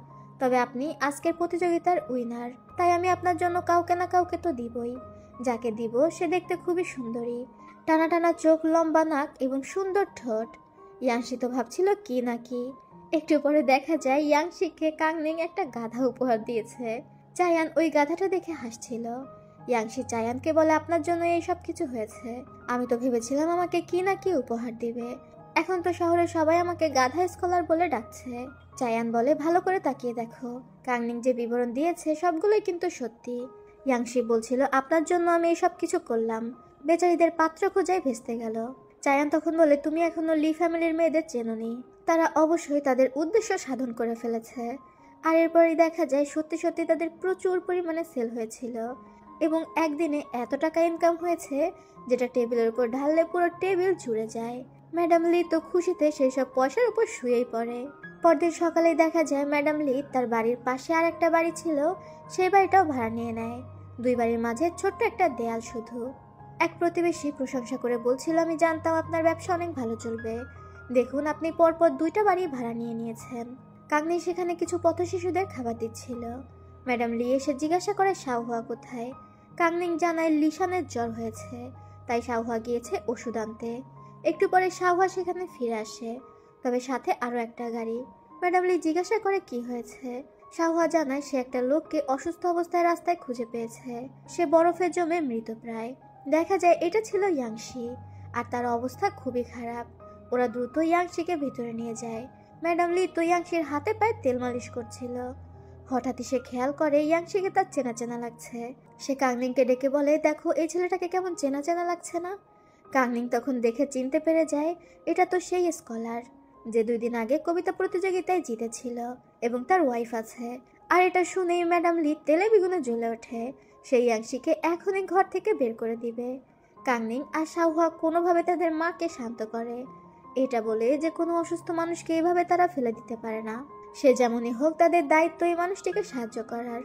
তবে আপনি আজকের প্রতিযোগিতার উইনার, তাই আমি আপনার জন্য কাউকে না কাউকে তো দিবই। যাকে দিব সে দেখতে খুবই সুন্দরী, টানা টানা চোখ, লম্বা নাক এবং সুন্দর ঠোঁট। ইয়াংশি তো ভাবছিল কি না কি। একটু পরে দেখা যায় ইয়াংশিকে কাংনিং একটা গাধা উপহার দিয়েছে। চায়ান ওই গাধাটা দেখে হাসছিল। ইয়াংশি চায়ানকে বলে, আপনার জন্য এই সব কিছু হয়েছে। আমি তো ভেবেছিলাম আমাকে কি না কি উপহার দিবে, এখন তো শহরে সবাই আমাকে গাধা স্কলার বলে ডাকছে। চায়ান বলে, ভালো করে তাকিয়ে দেখো, কাংনিং যে বিবরণ দিয়েছে সবগুলোই কিন্তু সত্যি। ইয়াংশি বলছিল, আপনার জন্য আমি এই সব কিছু করলাম, বেচারিদের পাত্র খোঁজাই ভেস্তে গেল। চায়ান তখন বলে, তুমি এখনো লি ফ্যামিলির মেয়েদের চেনোনি, তারা অবশ্যই তাদের উদ্দেশ্য সাধন করে ফেলেছে। আর এরপরই দেখা যায় সত্যি সত্যি তাদের প্রচুর পরিমাণে সেল হয়েছিল, এবং একদিনে এত টাকা ইনকাম হয়েছে যেটা টেবিলের উপর ঢাললে পুরো টেবিল জুড়ে যায়। ম্যাডাম লি তো খুশিতে সেই সব পয়সার উপর শুয়েই পড়ে। পরদিন সকালেই দেখা যায় ম্যাডাম লি তার বাড়ির পাশে আর একটা বাড়ি ছিল, সেই বাড়িটাও ভাড়া নিয়ে নেয়। দুই বাড়ির মাঝে ছোট্ট একটা দেয়াল শুধু। এক প্রতিবেশী প্রশংসা করে বলছিল, আমি জানতাম আপনার ব্যবসা অনেক ভালো চলবে। দেখুন, আপনি পরপর দুইটা বাড়ি ভাড়া নিয়ে নিয়েছেন। কাকনি সেখানে কিছু পথ শিশুদের খাবার দিচ্ছিল। ম্যাডাম লি এসে জিজ্ঞাসা করে শাওহুয়া কোথায়। কাকনিং জানায় লিশানের জ্বর হয়েছে, তাই শাওহুয়া গিয়েছে ওষুধ আনতে। একটু পরে শাওহুয়া সেখানে ফিরে আসে, তবে সাথে আরও একটা গাড়ি। ম্যাডাম লি জিজ্ঞাসা করে কি হয়েছে। শাওহুয়া জানায় সে একটা লোককে অসুস্থ অবস্থায় রাস্তায় খুঁজে পেয়েছে। সে বরফে জমে মৃতপ্রায়। দেখা যায় এটা ছিল ইয়াংশি, আর তার অবস্থা খুবই খারাপ। ওরা দ্রুত ইয়াংশিকে ভিতরে নিয়ে যায়। ম্যাডাম লি তো ইয়াংশির হাতে পায়ে তেল মালিশ করছিল। হঠাৎই সে খেয়াল করে ইয়াংশিকে তার চেনা চেনা লাগছে। সে কাংনিংকে ডেকে বলে, দেখো এই ছেলেটাকে কেমন চেনা চেনা লাগছে না? কাংনিং তখন দেখে চিনতে পেরে যায় এটা তো সেই স্কলার যে 2 দিন আগে কবিতা প্রতিযোগিতায় জিতেছিল এবং তার ওয়াইফ আছে। আর এটা শুনেই ম্যাডাম লি তেলে বেগুনে জ্বলে ওঠে। সেই ইয়াংশিকে এখনই ঘর থেকে বের করে দিবে। কাংনিং আর শাওহুয়া কোনোভাবে তাদের মাকে শান্ত করে, এটা বলে যে কোনো অসুস্থ মানুষকে এভাবে তারা ফেলে দিতে পারে না। সে যেমনই হোক, তাদের দায়িত্ব এই মানুষটিকে সাহায্য করার।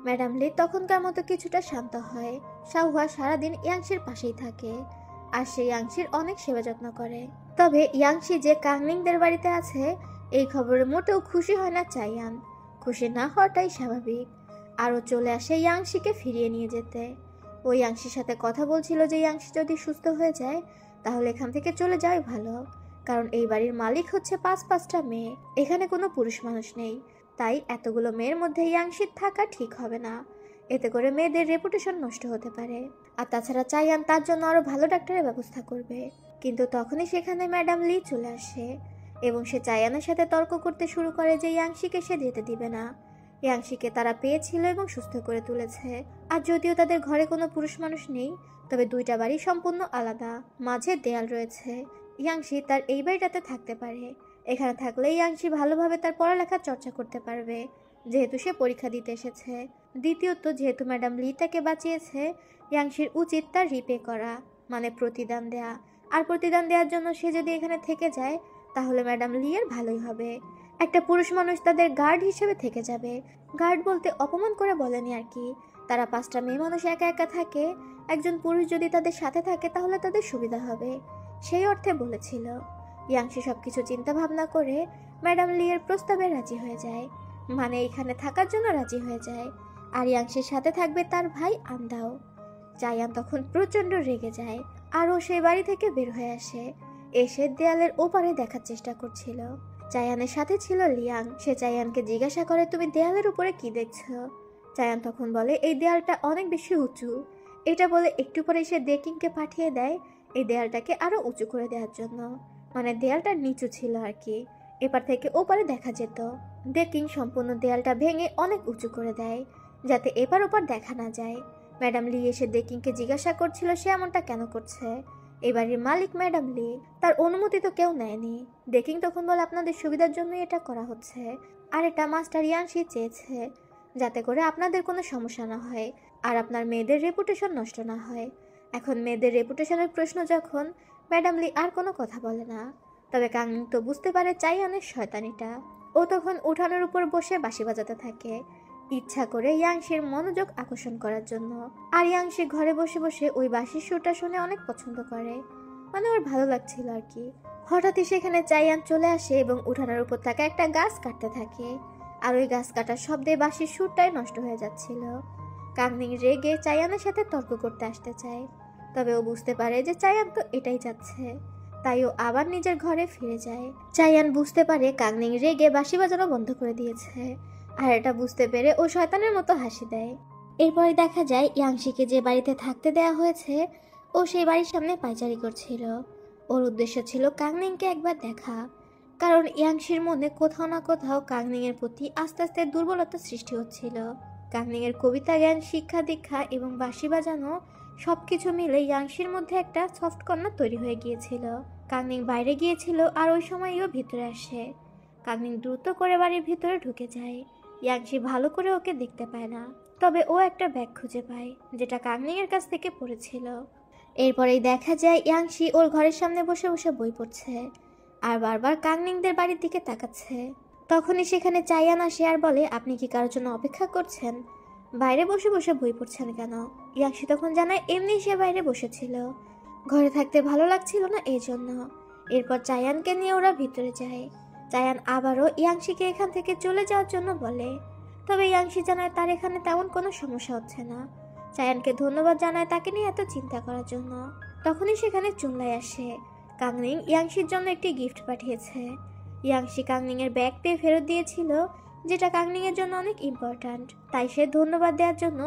ম্যাডাম লি তখনকার মতো কিছুটা শান্ত হয়। শাওহুয়া সারাদিন ইয়াংশির পাশেই থাকে, আর সে ইয়াংশির অনেক সেবা যত্ন করে। তবে ইয়াংশি যে কাংনিংদের বাড়িতে আছে এই খবরে মোটেও খুশি হয় না চাইয়ান। খুশি না হওয়াটাই স্বাভাবিক। আরও চলে আসে ইয়াংশিকে ফিরিয়ে নিয়ে যেতে। ও ইয়াংশির সাথে কথা বলছিল যে ইয়াংশি যদি সুস্থ হয়ে যায় তাহলে এখান থেকে চলে যাওয়াই ভালো, কারণ এই বাড়ির মালিক হচ্ছে 5-5টা মেয়ে। এখানে কোনো পুরুষ মানুষ নেই, তাই এতগুলো মেয়ের মধ্যে ইয়াংশির থাকা ঠিক হবে না। এতে করে মেয়েদের রেপুটেশন নষ্ট হতে পারে। আর তাছাড়া চাইয়ান তার জন্য আরো ভালো ডাক্তারের ব্যবস্থা করবে। কিন্তু তখনই সেখানে ম্যাডাম লি চলে আসে এবং সে চাইয়ানের সাথে তর্ক করতে শুরু করে যে ইয়াংশিকে সে যেতে দিবে না। ইয়াংশিকে তারা পেয়েছিল এবং সুস্থ করে তুলেছে। আর যদিও তাদের ঘরে কোনো পুরুষ মানুষ নেই, তবে দুইটা বাড়ি সম্পূর্ণ আলাদা, মাঝে দেয়াল রয়েছে। ইয়াংশি তার এই বাড়িটাতে থাকতে পারে। এখানে থাকলে ইয়াংশি ভালোভাবে তার পড়ালেখার চর্চা করতে পারবে, যেহেতু সে পরীক্ষা দিতে এসেছে। দ্বিতীয়ত, যেহেতু ম্যাডাম লি তাকে বাঁচিয়েছে, ইয়াংশির উচিত তার রিপে করা, মানে প্রতিদান দেয়া। আর প্রতিদান দেওয়ার জন্য সে যদি এখানে থেকে যায় তাহলে ম্যাডাম লি এর ভালোই হবে। একটা পুরুষ মানুষ তাদের গার্ড হিসেবে থেকে যাবে। গার্ড বলতে অপমান করে বলেনি আর কি। তারা 5টা মেয়ে মানুষ একা একা থাকে, একজন পুরুষ যদি তাদের সাথে থাকে তাহলে তাদের সুবিধা হবে, সেই অর্থে বলেছিল। ইয়াংশি সবকিছু চিন্তা ভাবনা করে ম্যাডাম লি এর প্রস্তাবে রাজি হয়ে যায়, মানে এখানে থাকার জন্য রাজি হয়ে যায়। আর ইয়াংশির সাথে থাকবে তার ভাই আন্দাও। চাইয়ান তখন প্রচন্ড রেগে যায়, আর ও সেই বাড়ি থেকে বের হয়ে আসে। এসে দেয়ালের ওপারে দেখার চেষ্টা করছিল। চাইয়ানের সাথে ছিল লিয়াং। সে চাইয়ানকে জিজ্ঞাসা করে, তুমি দেয়ালের উপরে কি দেখছো? চাইয়ান তখন বলে, এই দেয়ালটা অনেক বেশি উঁচু। এটা বলে একটু পরে সে দেকিংকে পাঠিয়ে দেয় এই দেয়ালটাকে আরো উঁচু করে দেওয়ার জন্য, মানে দেয়ালটা নিচু ছিল আর কি, এপার থেকে ওপারে দেখা যেত। দেকিং সম্পূর্ণ দেয়ালটা ভেঙে অনেক উঁচু করে দেয় যাতে এপার ওপার দেখা না যায়। ম্যাডাম লি এসে দেকিংকে জিজ্ঞাসা করছিল সে এমনটা কেন করছে। এবারের মালিক ম্যাডাম লি, তার অনুমতি তো কেউ নেয়নি। দেকিং তখন বলে, আপনাদের সুবিধার জন্যই এটা করা হচ্ছে, আর এটা মাস্টার ইয়াংশি চেয়েছে যাতে করে আপনাদের কোনো সমস্যা না হয় আর আপনার মেয়েদের রেপুটেশন নষ্ট না হয়। এখন মেয়েদের রেপুটেশনের প্রশ্ন যখন, ম্যাডাম লি আর কোনো কথা বলে না। তবে কাংনিং তো বুঝতে পারে চাইয়ানের শয়তানিটা। ও তখন উঠানের উপর বসে বাঁশি বাজাতে থাকে, ইচ্ছা করে ইয়াংশির মনোযোগ আকর্ষণ করার জন্য। আর ইয়াংশি ঘরে বসে বসে ওই বাঁশির সুরটা শুনে অনেক পছন্দ করে, মানে ওর ভালো লাগছিল আর কি। হঠাৎই সেখানে চাইয়ান চলে আসে এবং উঠানের উপর থাকা একটা গাছ কাটতে থাকে, আর ওই গাছ কাটার শব্দে বাঁশির সুরটাই নষ্ট হয়ে যাচ্ছিল। কাংনিং রেগে চাইয়ানের সাথে তর্ক করতে আসতে চায়, তবে ও বুঝতে পারে যে চাইয়ান তো এটাই চাচ্ছে, তাই ও আবার নিজের ঘরে ফিরে যায়। চাইয়ান বুঝতে পারে কাংনিং রেগে বাঁশি বাজানো বন্ধ করে দিয়েছে, আর এটা বুঝতে পেরে ও শয়তানের মতো হাসি দেয়। এরপরে দেখা যায় ইয়াংশিকে যে বাড়িতে থাকতে দেয়া হয়েছে ও সেই বাড়ির সামনে পায়চারি করছিল। ওর উদ্দেশ্য ছিল কাংনিংকে একবার দেখা, কারণ ইয়াংশির মনে কোথাও না কোথাও কাংনিংয়ের প্রতি আস্তে আস্তে দুর্বলতা সৃষ্টি হচ্ছিল। কাংনিংয়ের কবিতা জ্ঞান, শিক্ষা দীক্ষা এবং বাঁশি বাজানো সবকিছু মিলে ইয়াংশির মধ্যে একটা সফট কর্নার তৈরি হয়ে গিয়েছিল। কাংনিং বাইরে গিয়েছিল আর ওই সময়ও ভিতরে আসে। কাংনিং দ্রুত করে বাড়ির ভিতরে ঢুকে যায়। ইয়াংশি ভালো করে ওকে দেখতে পায় না, তবে ও একটা ব্যাগ খুঁজে পায় যেটা কাংনিংয়ের কাছ থেকে পড়েছিল। এরপরেই দেখা যায় ইয়াংশি ওর ঘরের সামনে বসে বসে বই পড়ছে আর বারবার কাংনিংদের বাড়ির দিকে তাকাচ্ছে। তখনই সেখানে চাইয়ান আসে আর বলে, আপনি কি কারোর জন্য অপেক্ষা করছেন? বাইরে বসে বসে বই পড়ছেন কেন? ইয়াংশি তখন জানায় এমনি সে বাইরে বসেছিল, ঘরে থাকতে ভালো লাগছিল না এই জন্য। এরপর চায়ানকে নিয়ে ওরা ভিতরে যায়। চায়ান আবারও ইয়াংশিকে এখান থেকে চলে যাওয়ার জন্য বলে, তবে ইয়াংশি জানায় তার এখানে তেমন কোনো সমস্যা হচ্ছে না। চায়ানকে ধন্যবাদ জানায় তাকে নিয়ে এত চিন্তা করার জন্য। তখনই সেখানে চুনলাই আসে। কাংনিং ইয়াংশির জন্য একটি গিফট পাঠিয়েছে। ইয়াংশি কাংনিংয়ের ব্যাগ পেয়ে ফেরত দিয়েছিল, যেটা কাংনিংয়ের জন্য অনেক ইম্পর্ট্যান্ট। তাই সে ধন্যবাদ দেওয়ার জন্য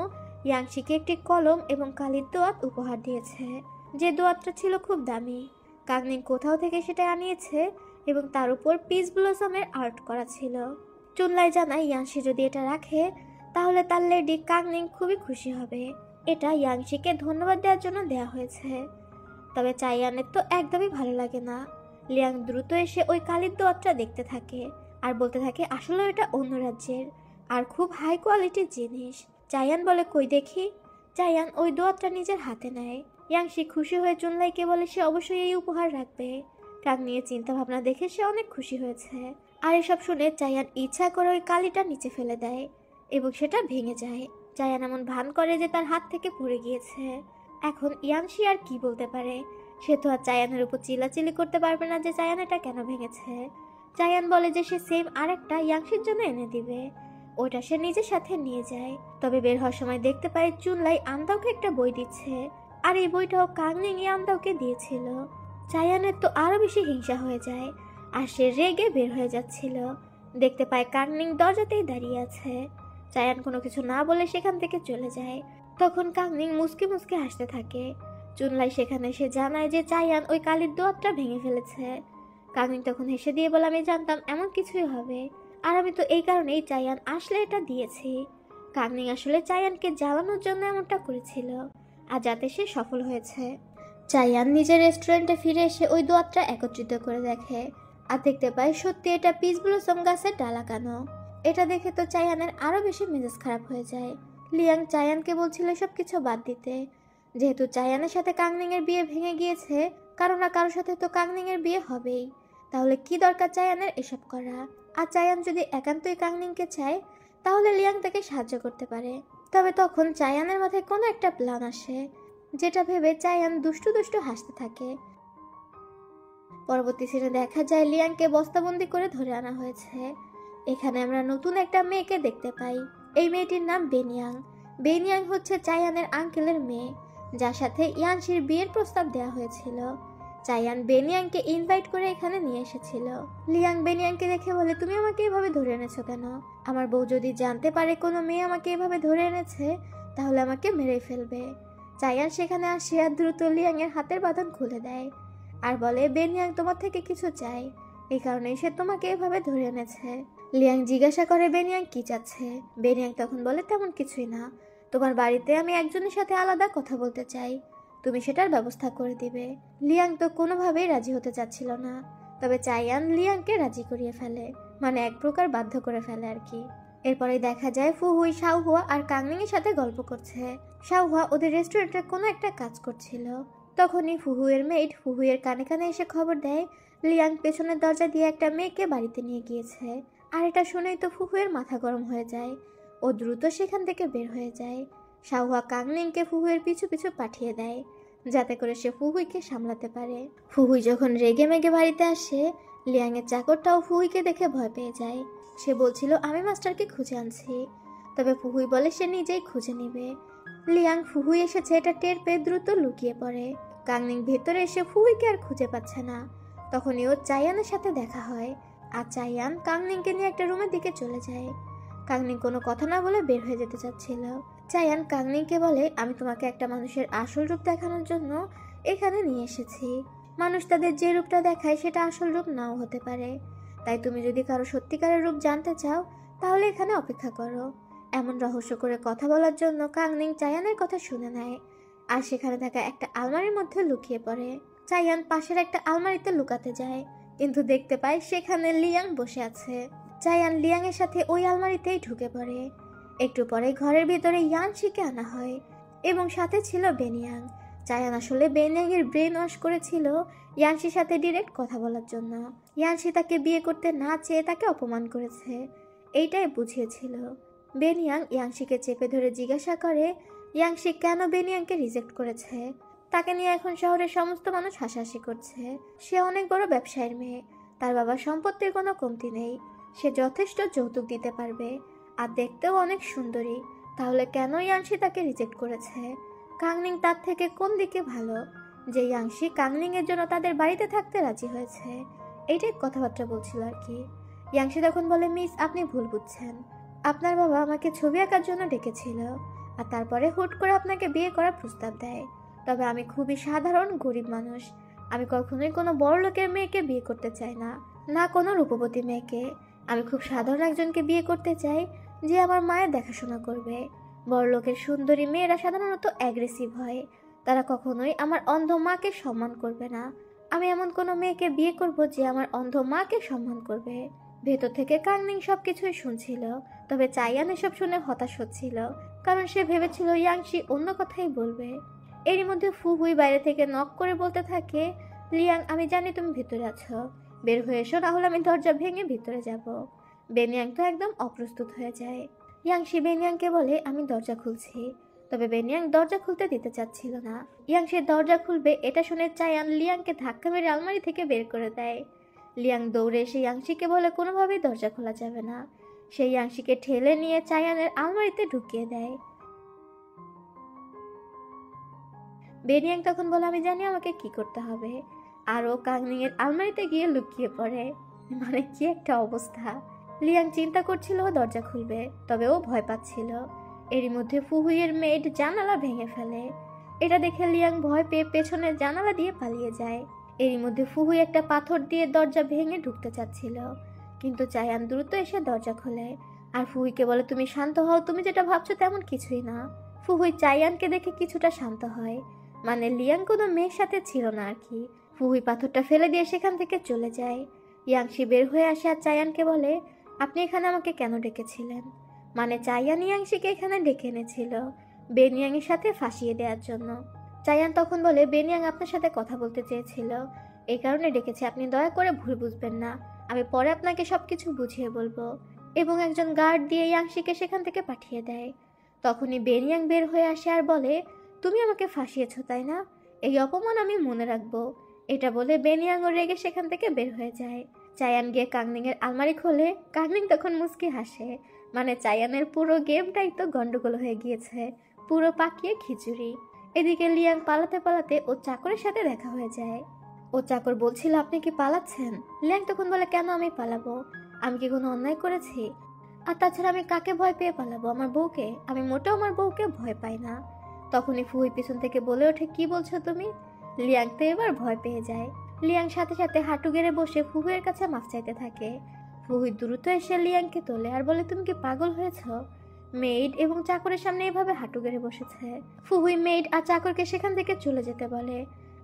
ইয়াংশিকে একটি কলম এবং কালির দোয়াত উপহার দিয়েছে, যে দোয়াতটা ছিল খুব দামি। কাংনিং কোথাও থেকে সেটা আনিয়েছে এবং তার উপর পিস ব্লসমের আর্ট করা ছিল। চুনলাই জানায় ইয়াংশি যদি এটা রাখে তাহলে তার লেডি কাংনিং খুবই খুশি হবে। এটা ইয়াংশিকে ধন্যবাদ দেওয়ার জন্য দেয়া হয়েছে। তবে চাইয়ানের তো একদমই ভালো লাগে না। লিয়াং দ্রুত এসে ওই কালির দোয়াতটা দেখতে থাকে আর বলতে থাকে আসলে এটা অন্য রাজ্যের আর খুব হাই কোয়ালিটির জিনিস। চাইয়ান বলে কই দেখি। চাইয়ান ওই দোয়াতটা নিজের হাতে নেয়। ইয়াংশি খুশি হয়ে চুনলাইকে বলে সে অবশ্যই এই উপহার রাখবে। কাংনিংয়ের চিন্তা ভাবনা দেখে সে অনেক খুশি হয়েছে। আর এসব শুনে চাইয়ান ইচ্ছা করে ওই কালিটা নিচে ফেলে দেয় এবং সেটা ভেঙে যায়। চাইয়ান এমন ভান করে যে তার হাত থেকে পড়ে গিয়েছে। এখন ইয়াংশি আর কি বলতে পারে? সে তো আর চায়ানের উপর চিল্লাচিল্লি করতে পারবে না যে চায়ান এটা কেন ভেঙেছে। চায়ান বলে যে সে সেম আরেকটা ইয়াংশির জন্য এনে দিবে, ওটা সে নিজের সাথে নিয়ে যায়। তবে বের হওয়ার সময় দেখতে পায় চুনলাই আন্দাওকে একটা বই দিচ্ছে, আর এই বইটাও কাংনিং আন্দাওকে দিয়েছিল। চায়ানের তো আরো বেশি হিংসা হয়ে যায় আর সে রেগে বের হয়ে যাচ্ছিল। দেখতে পায় কাংনিং দরজাতেই দাঁড়িয়ে আছে। চায়ান কোনো কিছু না বলে সেখান থেকে চলে যায়। তখন কাংনিং মুসকে মুসকে হাসতে থাকে। চুনলাই সেখানে সে জানায় যে চায়ান ওই কালির দোয়াতটা ভেঙে ফেলেছে। কাংনিং তখন হেসে দিয়ে বলে আমি জানতাম এমন কিছুই হবে, আর আমি তো এই কারণেই চায়ান আসলে এটা দিয়েছি। কাংনিং আসলে চায়ানকে জ্বালানোর জন্য এমনটা করেছিল, আর যাতে সে সফল হয়েছে। চায়ান নিজের রেস্টুরেন্টে ফিরে এসে ওই দোয়াতটা একত্রিত করে দেখে আর দেখতে পায় সত্যি এটা পিস ব্লসম গাছের ডালা কানো। এটা দেখে তো চায়ানের আরো বেশি মেজাজ খারাপ হয়ে যায়। লিয়াং চায়ানকে বলছিল সবকিছু বাদ দিতে, যেহেতু চায়ানের সাথে কাংনিং এর বিয়ে ভেঙে গিয়েছে, কারো না কারোর সাথে তো কাংনিং এর বিয়ে হবেই। তাহলে কি দরকার চায়ানের এসব করা? আর চায়ান যদি একান্তই কাংনিংকে চায় তাহলে লিয়াং তাকে সাহায্য করতে পারে। তবে তখন চায়ানের মাথায় কোনো একটা প্ল্যান আসে, যেটা ভেবে চায়ান দুষ্টু দুষ্টু হাসতে থাকে। পরবর্তী সিনে দেখা যায় লিয়াংকে বস্তাবন্দি করে ধরে আনা হয়েছে। এখানে আমরা নতুন একটা মেয়েকে দেখতে পাই। এই মেয়েটির নাম বেনিয়াং। বেনিয়াং হচ্ছে চায়ানের আঙ্কেলের মেয়ে, যার সাথে ইয়ানশির বিয়ের প্রস্তাব দেওয়া হয়েছিল। চায়ান বেনিয়াংকে ইনভাইট করে এখানে নিয়ে এসেছিল। লিয়াং বেনিয়াংকে দেখে বলে তুমি আমাকে এভাবে ধরে এনেছো কেন? আমার বউ যদি জানতে পারে কোনো মেয়ে আমাকে এভাবে ধরে এনেছে তাহলে আমাকে মেরে ফেলবে। চায়ান সেখানে আসে আর দ্রুত লিয়াং এর হাতের বাঁধন খুলে দেয় আর বলে বেনিয়াং তোমার থেকে কিছু চাই, এই কারণেই সে তোমাকে এভাবে ধরে এনেছে। লিয়াং জিজ্ঞাসা করে বেনিয়াং কি চাচ্ছে। বেনিয়াং তখন বলে তেমন কিছুই না, তোমার বাড়িতে আমি একজনের সাথে আলাদা কথা বলতে চাই, তুমি সেটার ব্যবস্থা করে দিবে। লিয়াং তো কোনোভাবেই রাজি হতে চাচ্ছিল না, তবে চায়ান লিয়াংকে রাজি করিয়ে ফেলে, মানে এক প্রকার বাধ্য করে ফেলে আর কি। এরপরে দেখা যায় ফুহুই শাওহুয়া আর কাংনিং এর সাথে গল্প করছে। শাওহুয়া ওদের রেস্টুরেন্টে কোনো একটা কাজ করছিল। তখনই ফুহুয়ের মেড ফুহুয়ের কানে কানে এসে খবর দেয় লিয়াং পেছনের দরজা দিয়ে একটা মেয়েকে বাড়িতে নিয়ে গিয়েছে। আর এটা শুনেই তো ফুহুয়ের মাথা গরম হয়ে যায়। ও দ্রুত সেখান থেকে বের হয়ে যায়। শাওহুয়া কাংনিংকে ফুহুয়ের পিছু পিছু পাঠিয়ে দেয়, যাতে করে সে ফুহুইকে সামলাতে পারে। ফুহুই যখন রেগে মেগে বাড়িতে আসে, লিয়াংয়ের চাকরটাও ফুহুইকে দেখে ভয় পেয়ে যায়। সে বলছিল আমি মাস্টারকে খুঁজে আনছি, তবে ফুহুই বলে সে নিজেই খুঁজে নিবে। লিয়াং ফুহুই এসেছে এটা টের পেয়ে দ্রুত লুকিয়ে পড়ে। কাংনিং ভেতরে এসে ফুহুইকে আর খুঁজে পাচ্ছে না। তখনই ওর চায়ানের সাথে দেখা হয়, আর চায়ান কাংনিংকে নিয়ে একটা রুমের দিকে চলে যায়। কাংনিং কোনো কথা না বলে বের হয়ে যেতে চাচ্ছিল। চায়ান কাংনিংকে বলে আমি তোমাকে একটা মানুষের আসল রূপ দেখানোর জন্য এখানে নিয়ে এসেছি। মানুষ তাদের যে রূপটা দেখায় সেটা আসল রূপ নাও হতে পারে, তাই তুমি যদি কারো সত্যিকারের রূপ জানতে চাও তাহলে এখানে অপেক্ষা করো। এমন রহস্য করে কথা বলার জন্য কাংনিং চায়ানের কথা শুনে নেয় আর সেখানে থাকা একটা আলমারির মধ্যে লুকিয়ে পড়ে। চায়ান পাশের একটা আলমারিতে লুকাতে যায়, কিন্তু দেখতে পায় সেখানে লিয়াং বসে আছে। চায়ান লিয়াং এর সাথে ওই আলমারিতেই ঢুকে পড়ে। একটু পরে ঘরের ভিতরে ইয়ানশিকে আনা হয় এবং সাথে ছিল বেনিয়াং। চায়ান আসলে বেনিয়াং এর ব্রেন ওয়াশ করেছিল ইয়ানশির সাথে ডিরেক্ট কথা বলার জন্য। ইয়ানশি তাকে বিয়ে করতে না চেয়ে তাকে অপমান করেছে, এইটাই বুঝিয়েছিল। বেনিয়াং ইয়াংশিকে চেপে ধরে জিজ্ঞাসা করে ইয়াংশি কেন বেনিয়াংকে রিজেক্ট করেছে। তাকে নিয়ে এখন শহরের সমস্ত মানুষ হাসাহাসি করছে। সে অনেক বড় ব্যবসায়ীর মেয়ে, তার বাবার সম্পত্তির কোনো কমতি নেই, সে যথেষ্ট যৌতুক দিতে পারবে, আর দেখতেও অনেক সুন্দরী। তাহলে কেন ইয়াংশি তাকে রিজেক্ট করেছে? কাংনিং তার থেকে কোন দিকে ভালো যে ইয়াংশি কাংনিং এর জন্য তাদের বাড়িতে থাকতে রাজি হয়েছে? এইটাই কথাবার্তা বলছিল আর কি। ইয়াংশি তখন বলে, মিস আপনি ভুল বুঝছেন, আপনার বাবা আমাকে ছবি আঁকার জন্য ডেকেছিল, আর তারপরে হুট করে আপনাকে বিয়ে করার প্রস্তাব দেয়। তবে আমি খুবই সাধারণ গরিব মানুষ, আমি কখনোই কোনো বড় লোকের মেয়েকে বিয়ে করতে চাই না, না কোনো রূপবতী মেয়েকে। আমি খুব সাধারণ একজনকে বিয়ে করতে চাই যে আমার মায়ের দেখাশোনা করবে। বড় লোকের সুন্দরী মেয়েরা সাধারণত অ্যাগ্রেসিভ হয়, তারা কখনোই আমার অন্ধ মাকে সম্মান করবে না। আমি এমন কোনো মেয়েকে বিয়ে করব যে আমার অন্ধ মাকে সম্মান করবে। ভেতর থেকে কাংনিং সবকিছুই শুনছিল, তবে চাইয়ান এসব শুনে হতাশ হচ্ছিল, কারণ সে ভেবেছিল ইয়াংশি অন্য কথাই বলবে। এরই মধ্যে ফুহুই বাইরে থেকে নক করে বলতে থাকে, লিয়াং আমি জানি তুমি ভিতরে আছো, বের হয়ে এসো, না হলে আমি দরজা ভেঙে ভিতরে যাব। বেনিয়াং তো একদম অপ্রস্তুত হয়ে যায়। ইয়াংশি বেনিয়াংকে বলে আমি দরজা খুলছি, তবে বেনিয়াং দরজা খুলতে দিতে চাচ্ছিল না। ইয়াংশি দরজা খুলবে এটা শুনে চায়ান লিয়াংকে ধাক্কা মেরে আলমারি থেকে বের করে দেয়। লিয়াং দৌড়ে এসে ইয়াংশিকে বলে কোনোভাবেই দরজা খোলা যাবে না। সেই ইয়াংশিকে ঠেলে নিয়ে চায়ানের আলমারিতে ঢুকিয়ে দেয়। বেনিয়াং তখন বলে আমি জানি আমাকে কি করতে হবে, আর ও কাংনিং এর আলমারিতে গিয়ে লুকিয়ে পড়ে। মানে কি একটা অবস্থা! লিয়াং চিন্তা করছিল ও দরজা খুলবে, তবে ও ভয় পাচ্ছিল। এরই মধ্যে ফুহুইয়ের মেড জানালা ভেঙে ফেলে। এটা দেখে লিয়াং ভয় পেয়ে পেছনের জানালা দিয়ে পালিয়ে যায়। এরই মধ্যে ফুহুই একটা পাথর দিয়ে দরজা ভেঙে ঢুকতে চাচ্ছিল, কিন্তু চায়ান দ্রুত এসে দরজা খোলে আর ফুহুইকে বলে তুমি শান্ত হও, তুমি যেটা ভাবছো তেমন কিছুই না। ফুহুই চায়ানকে দেখে কিছুটা শান্ত হয়, মানে লিয়াং কোনো মেয়ের সাথে ছিল না আর কি। ফুহুই পাথরটা ফেলে দিয়ে সেখান থেকে চলে যায়। ইয়াংশি বের হয়ে আসে আর চায়ানকে বলে আপনি এখানে আমাকে কেন ডেকেছিলেন? মানে চায়ান ইয়াংশিকে এখানে ডেকে এনেছিল বেনিয়াংয়ের সাথে ফাঁসিয়ে দেওয়ার জন্য। চায়ান তখন বলে বেনিয়াং আপনার সাথে কথা বলতে চেয়েছিল, এই কারণে ডেকেছে, আপনি দয়া করে ভুল বুঝবেন না, আমি পরে আপনাকে সবকিছু বুঝিয়ে বলবো। এবং একজন গার্ড দিয়ে ইয়াংশিকে সেখান থেকে পাঠিয়ে দেয়। তখনই বেনিয়াং বের হয়ে আসে আর বলে তুমি আমাকে ফাঁসিয়েছো তাই না? এই অপমান আমি মনে রাখবো। এটা বলে বেনিয়াং ও রেগে সেখান থেকে বের হয়ে যায়। চায়ান গিয়ে কাংনিং এর আলমারি খোলে। কাংনিং তখন মুচকি হাসে, মানে চায়ানের পুরো গেমটাই তো গন্ডগোল হয়ে গিয়েছে, পুরো পাকিয়ে খিচুড়ি। এদিকে লিয়াং পালাতে পালাতে ও চাকরের সাথে দেখা হয়ে যায়। ও চাকর বলছিল আপনি কি পালাচ্ছেন? লিয়াং তখন বলে কেন আমি পালাবো? আমি কি কোনো অন্যায় করেছি? আর তাছাড়া আমি কাকে ভয় পেয়ে পালাবো? আমার বউকে। আমি মোটেও আমার বউকে ভয় পাই না। তখনই ফুহুই পিছন থেকে বলে ওঠে কি বলছো তুমি? লিয়াং তো এবার ভয় পেয়ে যায়। লিয়াং সাথে সাথে হাঁটু গেড়ে বসে ফুহুয়ের কাছে মাফ চাইতে থাকে। ফুহুই দ্রুত এসে লিয়াংকে তোলে আর বলে তুমি কি পাগল হয়েছ? মেইড এবং চাকরের সামনে এভাবে হাঁটু গেড়ে বসেছে। ফুহুই মেইড আর চাকরকে সেখান থেকে চলে যেতে বলে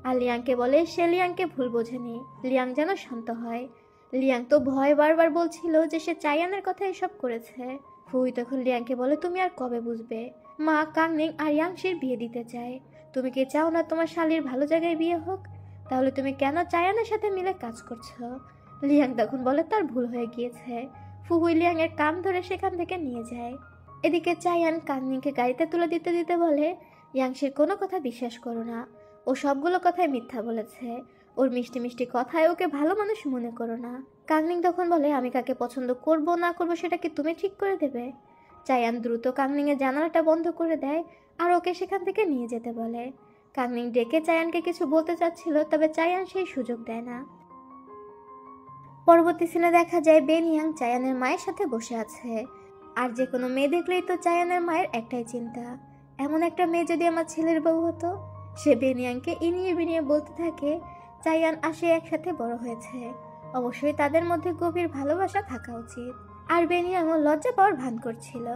আর লিয়াংকে বলে সে লিয়াংকে ভুল বোঝেনি, লিয়াং যেন শান্ত হয়। লিয়াং তো ভয় বারবার বলছিল যে সে চায়ানের কথা এসব করেছে। ফুহুই তখন লিয়াংকে বলে তুমি আর কবে বুঝবে? মা কাংনিং আর ইয়াংশির বিয়ে দিতে চায়। তুমি কি চাও না তোমার শালির ভালো জায়গায় বিয়ে হোক? তাহলে তুমি কেন চায়ানের সাথে মিলে কাজ করছো? লিয়াং তখন বলে তার ভুল হয়ে গিয়েছে। ফুহুই লিয়াং এর কান ধরে সেখান থেকে নিয়ে যায়। এদিকে চায়ান কাংনিংকে গাড়িতে তুলে দিতে দিতে বলে ইয়াংশির কোনো কথা বিশ্বাস করো না, ও সবগুলো কথাই মিথ্যা বলেছে, ওর মিষ্টি মিষ্টি কথায় ওকে ভালো মানুষ মনে করো না। কাংনিং তখন বলে আমি কাকে পছন্দ করব না করব সেটা কি তুমি ঠিক করে দেবে? চায়ান দ্রুত কাংনিং এর জানালাটা বন্ধ করে দেয় আর ওকে সেখান থেকে নিয়ে যেতে বলে। কাংনিং ডেকে চায়ানকে কিছু বলতে চাচ্ছিল, তবে চায়ান সেই সুযোগ দেয় না। পরবর্তী সিনে দেখা যায় বেনিয়াং চায়ানের মায়ের সাথে বসে আছে। আর যে কোনো মেয়ে দেখলেই তো চায়ানের মায়ের একটাই চিন্তা, এমন একটা মেয়ে যদি আমার ছেলের বউ হতো। সে বেনিয়াংকে ইনিয়ে বিনিয়ে বলতে থাকে চায়ান আসে একসাথে বড় হয়েছে, অবশ্যই তাদের মধ্যে গভীর ভালোবাসা থাকা উচিত। আর বেনিয়াংও লজ্জা পাওয়ার ভান করছিল।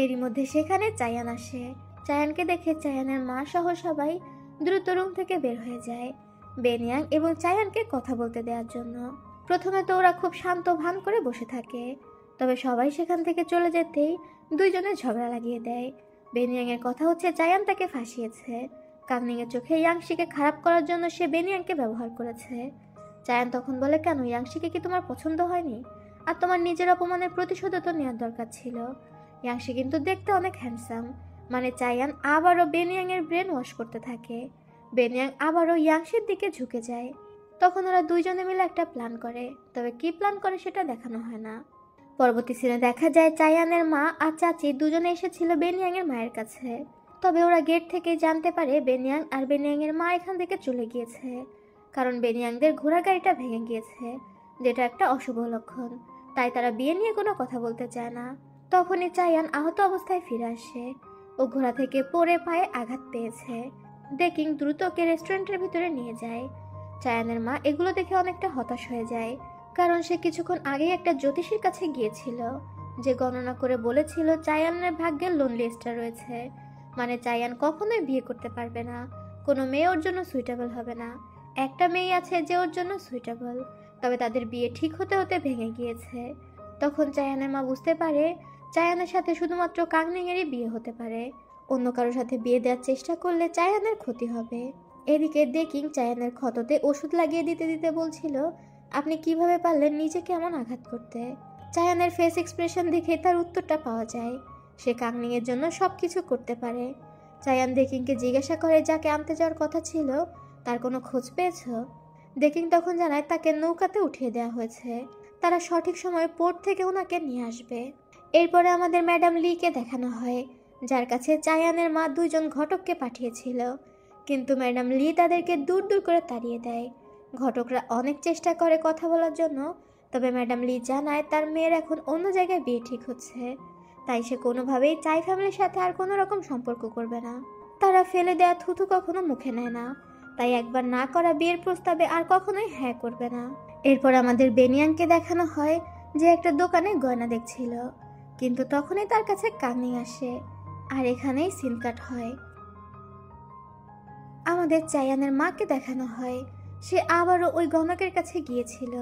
এরই মধ্যে সেখানে চায়ান আসে। চায়ানকে দেখে চায়ানের মা সহ সবাই দ্রুত রুম থেকে বের হয়ে যায় বেনিয়াং এবং চায়ানকে কথা বলতে দেওয়ার জন্য। প্রথমে তো ওরা খুব শান্ত ভান করে বসে থাকে, তবে সবাই সেখান থেকে চলে যেতেই দুইজনে ঝগড়া লাগিয়ে দেয়। বেনিয়াং এর কথা হচ্ছে চায়ান তাকে ফাঁসিয়েছে, কাংনিং এর চোখে ইয়াংশিকে খারাপ করার জন্য সে বেনিয়াংকে ব্যবহার করেছে। চায়ান তখন বলে কেন, ইয়াংশিকে কি তোমার পছন্দ হয়নি? আর তোমার নিজের অপমানের প্রতিশোধ তো নেওয়ার দরকার ছিল। ইয়াংশি কিন্তু দেখতে অনেক হ্যান্ডসাম। মানে চায়ান আবারও বেনিয়াং এর ব্রেন ওয়াশ করতে থাকে। বেনিয়াং আবারও ইয়াংশির দিকে ঝুঁকে যায়। তখন ওরা দুইজনে মিলে একটা প্ল্যান করে, তবে কি প্ল্যান করে সেটা দেখানো হয় না। পরবর্তী সিনে দেখা যায় চায়ানের মা আর চাচি দুজনে এসেছিল বেনিয়াং এর মায়ের কাছে। তবে ওরা গেট থেকেই জানতে পারে বেনিয়াং আর বেনিয়াং এর মা এখান থেকে চলে গিয়েছে, কারণ বেনিয়াংদের ঘোড়া গাড়িটা ভেঙে গিয়েছে, যেটা একটা অশুভ লক্ষণ। তাই তারা বিয়ে নিয়ে কোনো কথা বলতে চায় না। তখনই চায়ান আহত অবস্থায় ফিরে আসে। ও ঘোড়া থেকে পড়ে পায়ে আঘাত পেয়েছে। ডেকিং দ্রুত ওকে রেস্টুরেন্টের ভিতরে নিয়ে যায়। চায়ানের মা এগুলো দেখে অনেকটা হতাশ হয়ে যায়, কারণ সে কিছুক্ষণ আগেই একটা জ্যোতিষীর কাছে গিয়েছিল, যে গণনা করে বলেছিল চায়ানের ভাগ্যে লোনলি স্টার রয়েছে। মানে চায়ান কখনোই বিয়ে করতে পারবে না, কোনো মেয়ে ওর জন্য সুইটেবল হবে না। একটা মেয়ে আছে যে ওর জন্য সুইটেবল, তবে তাদের বিয়ে ঠিক হতে হতে ভেঙে গিয়েছে। তখন চায়ানের মা বুঝতে পারে চায়ানের সাথে শুধুমাত্র কাংনিংয়েরই বিয়ে হতে পারে। অন্য কারোর সাথে বিয়ে দেওয়ার চেষ্টা করলে চায়ানের ক্ষতি হবে। এদিকে ডেকিং চায়ানের ক্ষততে ওষুধ লাগিয়ে দিতে দিতে বলছিল, আপনি কিভাবে পারলেন নিজেকে এমন আঘাত করতে? চায়ানের ফেস এক্সপ্রেশন দেখে তার উত্তরটা পাওয়া যায়, সে কাংনিংয়ের জন্য সব কিছু করতে পারে। চায়ান ডেকিংকে জিজ্ঞাসা করে যাকে আনতে যাওয়ার কথা ছিল তার কোনো খোঁজ পেয়েছ? ডেকিং তখন জানায় তাকে নৌকাতে উঠিয়ে দেওয়া হয়েছে, তারা সঠিক সময়ে পোর্ট থেকে ওনাকে নিয়ে আসবে। এরপরে আমাদের ম্যাডাম লিকে দেখানো হয়, যার কাছে চায়ানের মা দুইজন ঘটককে পাঠিয়েছিল, কিন্তু ম্যাডাম লি তাদেরকে দূর দূর করে তাড়িয়ে দেয়। ঘটকরা অনেক চেষ্টা করে কথা বলার জন্য, তবে ম্যাডাম লি জানায় তার মেয়ের এখন অন্য জায়গায় বিয়ে ঠিক হচ্ছে, তাই সে কোনোভাবেই চাই ফ্যামিলির সাথে আর কোনো রকম সম্পর্ক করবে না। তারা ফেলে দেওয়া থুতু কখনো মুখে নেয় না, তাই একবার না করা বিয়ের প্রস্তাবে আর কখনোই হ্যাঁ করবে না। এরপর আমাদের বেনিয়াংকে দেখানো হয় যে একটা দোকানে গয়না দেখছিল, কিন্তু তখনই তার কাছে কাংনিং আসে, আর এখানেই সিন কাট হয়। আমাদের চায়ানের মাকে দেখানো হয় সে আবারও ওই গণকের কাছে গিয়েছিল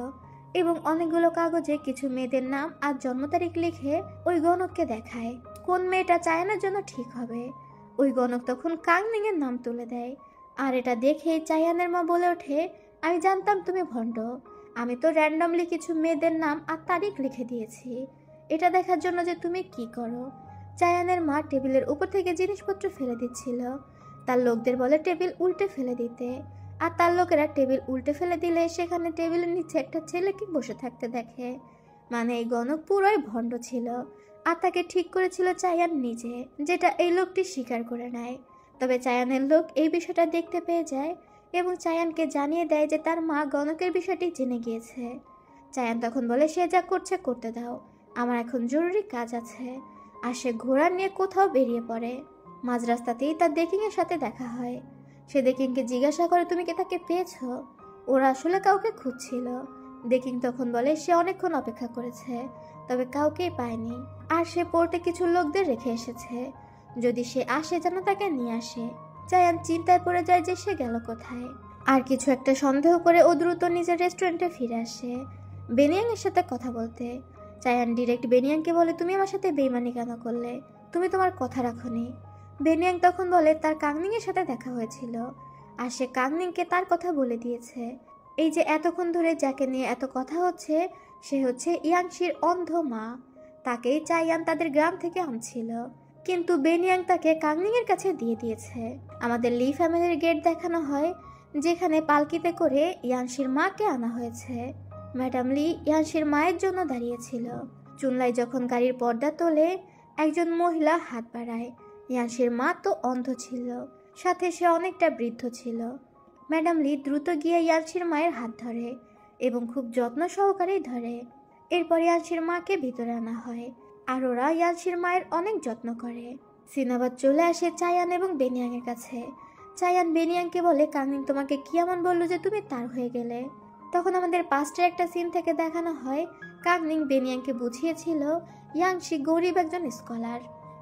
এবং অনেকগুলো কাগজে কিছু মেয়েদের নাম আর জন্ম তারিখ লিখে ওই গণককে দেখায় কোন মেয়েটা চায়ানের জন্য ঠিক হবে। ওই গণক তখন কাংনিং এর নাম তুলে দেয়, আর এটা দেখে চায়ানের মা বলে ওঠে, আমি জানতাম তুমি ভণ্ড, আমি তো র্যান্ডমলি কিছু মেয়েদের নাম আর তারিখ লিখে দিয়েছি, এটা দেখার জন্য যে তুমি কি করো। চায়ানের মা টেবিলের উপর থেকে জিনিসপত্র ফেলে দিচ্ছিল, তার লোকদের বলে টেবিল উল্টে ফেলে দিতে, আর তার লোকেরা টেবিল উল্টে ফেলে দিলে সেখানে টেবিলের নিচে একটা ছেলেকে বসে থাকতে দেখে। মানে এই গণক পুরোই ভণ্ড ছিল, আর তাকে ঠিক করেছিল চায়ান নিজে, যেটা এই লোকটি স্বীকার করে নেয়। তবে চায়ানের লোক এই বিষয়টা দেখতে পেয়ে যায় এবং চায়ানকে জানিয়ে দেয় যে তার মা গণকের বিষয়টি জেনে গিয়েছে। চায়ান তখন বলে সে যা করছে করতে দাও, আমার এখন জরুরি কাজ আছে। আর সে ঘোড়া নিয়ে কোথাও বেরিয়ে পড়ে। মাঝ রাস্তাতেই তার ডেকিংয়ের সাথে দেখা হয়। সে ডেকিংকে জিজ্ঞাসা করে তুমি কি তাকে পেয়েছ? ওরা আসলে কাউকে খুঁজছিল। ডেকিং তখন বলে সে অনেকক্ষণ অপেক্ষা করেছে, তবে কাউকেই পায়নি, আর সে পোর্টে কিছু লোকদের রেখে এসেছে, যদি সে আসে যেন তাকে নিয়ে আসে। চায়ান চিন্তায় পড়ে যায় যে সে গেল কোথায়, আর কিছু একটা সন্দেহ করে ও দ্রুত নিজের রেস্টুরেন্টে ফিরে আসে বেনিয়াং এর সাথে কথা বলতে। চায়ান ডিরেক্ট বেনিয়াংকে বলে তুমি আমার সাথে বেইমানি কেন করলে, তুমি তোমার কথা রাখোনি। বেনিয়াং তখন বলে তার কাংনিং এর সাথে দেখা হয়েছিল, আর সে কাংনিংকে তার কথা বলে দিয়েছে। এই যে এতক্ষণ ধরে যাকে নিয়ে এত কথা হচ্ছে সে হচ্ছে ইয়াংশির অন্ধ মা, তাকেই চায়ান তাদের গ্রাম থেকে আনছিল, কিন্তু বেনিয়াং তাকে কাংনিং এর কাছে দিয়ে দিয়েছে। আমাদের লি ফ্যামিলির গেট দেখানো হয়, যেখানে পালকিতে করে ইয়াংশির মাকে আনা হয়েছে। ম্যাডাম লি ইয়াংশির মায়ের জন্য দাঁড়িয়েছিল। চুনলাই যখন গাড়ির পর্দা তোলে একজন মহিলা হাত বাড়ায়। ইয়াংশির মা তো অন্ধ ছিল, সাথে সে অনেকটা বৃদ্ধ ছিল। ম্যাডাম লি দ্রুত গিয়ে ইয়াংশির মায়ের হাত ধরে এবং খুব যত্ন সহকারেই ধরে। এরপর ইয়াংশির মাকে ভিতরে আনা হয়, আর ওরা ইয়াংশির মায়ের অনেক যত্ন করে। সিনাবাদ চলে আসে চায়ান এবং বেনিয়াং এর কাছে। চায়ান বেনিয়াংকে বলে কাংনিং তোমাকে কি এমন বললো যে তুমি তার হয়ে গেলে? তখন আমাদের পাস্টের একটা সিন থেকে দেখানো হয় কাংনিং বেনিয়াংকে বুঝিয়েছিল ইয়াংশি গরিব একজন স্কলার,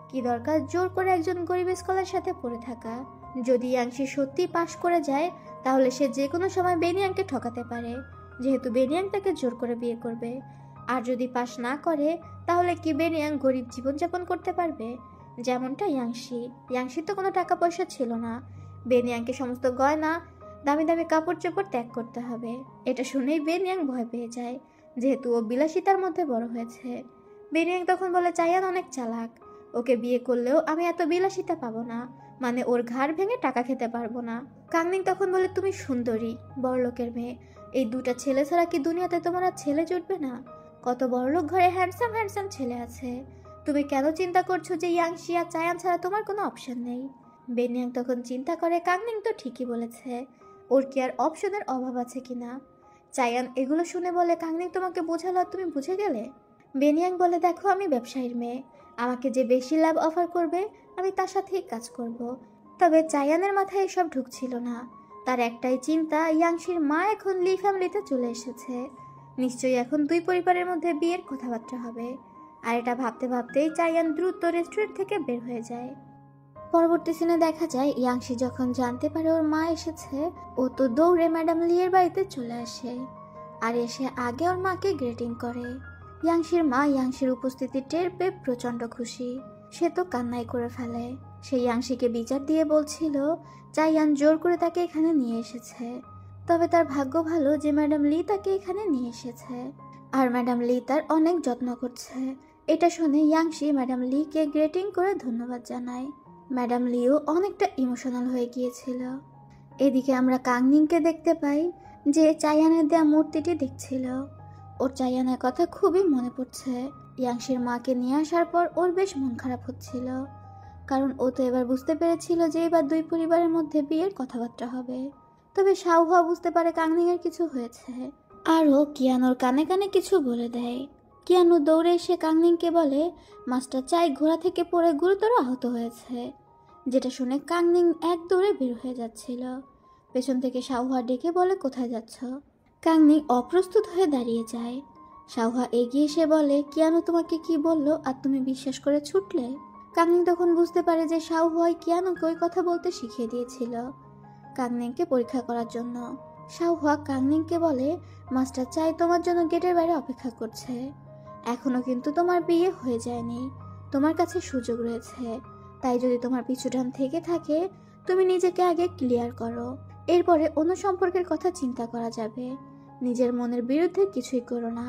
কি দরকার জোর করে একজন গরিব স্কলার সাথে পড়ে থাকা। যদি ইয়াংশি সত্যি পাশ করে যায় তাহলে সে যে কোনো সময় বেনিয়াংকে ঠকাতে পারে, যেহেতু বেনিয়াং তাকে জোর করে বিয়ে করবে। আর যদি পাশ না করে তাহলে কি বেনিয়াং গরিব জীবনযাপন করতে পারবে? যেমনটা ইয়াংশির তো কোনো টাকা পয়সা ছিল না, বেনিয়াংকে সমস্ত গয়না দামি দামি কাপড় চোপড় ত্যাগ করতে হবে। এটা শুনেই বেনিয়াং ভয় পেয়ে যায়, যেহেতু ও বিলাসিতার মধ্যে বড় হয়েছে। বেনিয়াং তখন বলে চায়ান অনেক চালাক, ওকে বিয়ে করলেও আমি এত বিলাসিতা পাবো না, মানে ওর ঘাড় ভেঙে টাকা খেতে পারবো না। কাংনিং তখন বলে, তুমি সুন্দরী, বড়লোকের মেয়ে, এই দুটা ছেলে ছাড়া কি দুনিয়াতে তোমার আর ছেলে জুটবে না? কত বড়লোক ঘরে হ্যান্ডসাম হ্যান্ডসাম ছেলে আছে, তুমি কেন চিন্তা করছো যে ইয়াংশি আর চায়ান ছাড়া তোমার কোনো অপশন নেই? বেনিয়াং তখন চিন্তা করে, কাংনিং তো ঠিকই বলেছে, ওর কি আর অপশনের অভাব আছে কিনা। চায়ান এগুলো শুনে বলে, কাংনিং তোমাকে বোঝালো আর তুমি বুঝে গেলে? বেনিয়াং বলে, দেখো আমি ব্যবসায়ীর মেয়ে, আমাকে যে বেশি লাভ অফার করবে আমি তার সাথেই কাজ করব। তবে চায়ানের মাথায় এসব ঢুকছিল না। তার একটাই চিন্তা, ইয়াংশির মা এখন লি ফ্যামিলিতে চলে এসেছে, নিশ্চয়ই এখন দুই পরিবারের মধ্যে বিয়ের কথাবার্তা হবে। আর এটা ভাবতে ভাবতেই চায়ান দ্রুত রেস্টুরেন্ট থেকে বের হয়ে যায়। পরবর্তী সিনে দেখা যায়, ইয়াংশি যখন জানতে পারে ওর মা এসেছে, ও তো দৌড়ে ম্যাডাম লিয়ের বাড়িতে চলে আসে আর এসে আগে ওর মাকে গ্রেটিং করে। ইয়াংশির মা ইয়াংশির উপস্থিতি টের পেয়ে প্রচণ্ড খুশি, সে তো কান্নাই করে ফেলে। সে ইয়াংশিকে বিচার দিয়ে বলছিল চাইয়ান জোর করে তাকে এখানে নিয়ে এসেছে, তবে তার ভাগ্য ভালো যে ম্যাডাম লি তাকে এখানে নিয়ে এসেছে আর ম্যাডাম লি তার অনেক যত্ন করছে। এটা শুনে ইয়াংশি ম্যাডাম লিকে গ্রেটিং করে ধন্যবাদ জানায়। ম্যাডাম লিও অনেকটা ইমোশনাল হয়ে গিয়েছিল। এদিকে আমরা কাংনিংকে দেখতে পাই, যে চাইয়ানের দেয়া মূর্তিটি দেখছিল। ওর চাইয়ানের কথা খুবই মনে পড়ছে। ইয়াংশির মাকে নিয়ে আসার পর ওর বেশ মন খারাপ হচ্ছিল, কারণ ও তো এবার বুঝতে পেরেছিল যে এবার দুই পরিবারের মধ্যে বিয়ের কথাবার্তা হবে। তবে শাওহুয়া বুঝতে পারে কাংনিংয়ের কিছু হয়েছে, আরও কিয়ানোর কানে কানে কিছু বলে দেয়। কিয়ানো দৌড়ে এসে কাংনিংকে বলে মাস্টার চাই ঘোড়া থেকে পড়ে গুরুতর আহত হয়েছে, যেটা শুনে কাংনিং এক দৌড়ে বের হয়ে যাচ্ছিল। পেছন থেকে শাওহুয়া ডেকে বলে, কোথায় যাচ্ছ? কাংনিং অপ্রস্তুত হয়ে দাঁড়িয়ে যায়। শাওহুয়া এগিয়ে এসে বলে, কিয়ানো তোমাকে কি বললো আর তুমি বিশ্বাস করে ছুটলে? কাংনিং তখন বুঝতে পারে যে শাওহুয়াই কিয়ানোকে ওই কথা বলতে শিখিয়ে দিয়েছিল কাংনিংকে পরীক্ষা করার জন্য। শাওহুয়া কাংনিংকে বলে, মাস্টার চাই তোমার জন্য গেটের বাইরে অপেক্ষা করছে, এখনো কিন্তু তোমার বিয়ে হয়ে যায়নি, তোমার কাছে সুযোগ রয়েছে, তাই যদি তোমার পিছুটান থেকে থাকে তুমি নিজেকে আগে ক্লিয়ার করো, এরপরে অন্য সম্পর্কের কথা চিন্তা করা যাবে, নিজের মনের বিরুদ্ধে কিছুই করো না।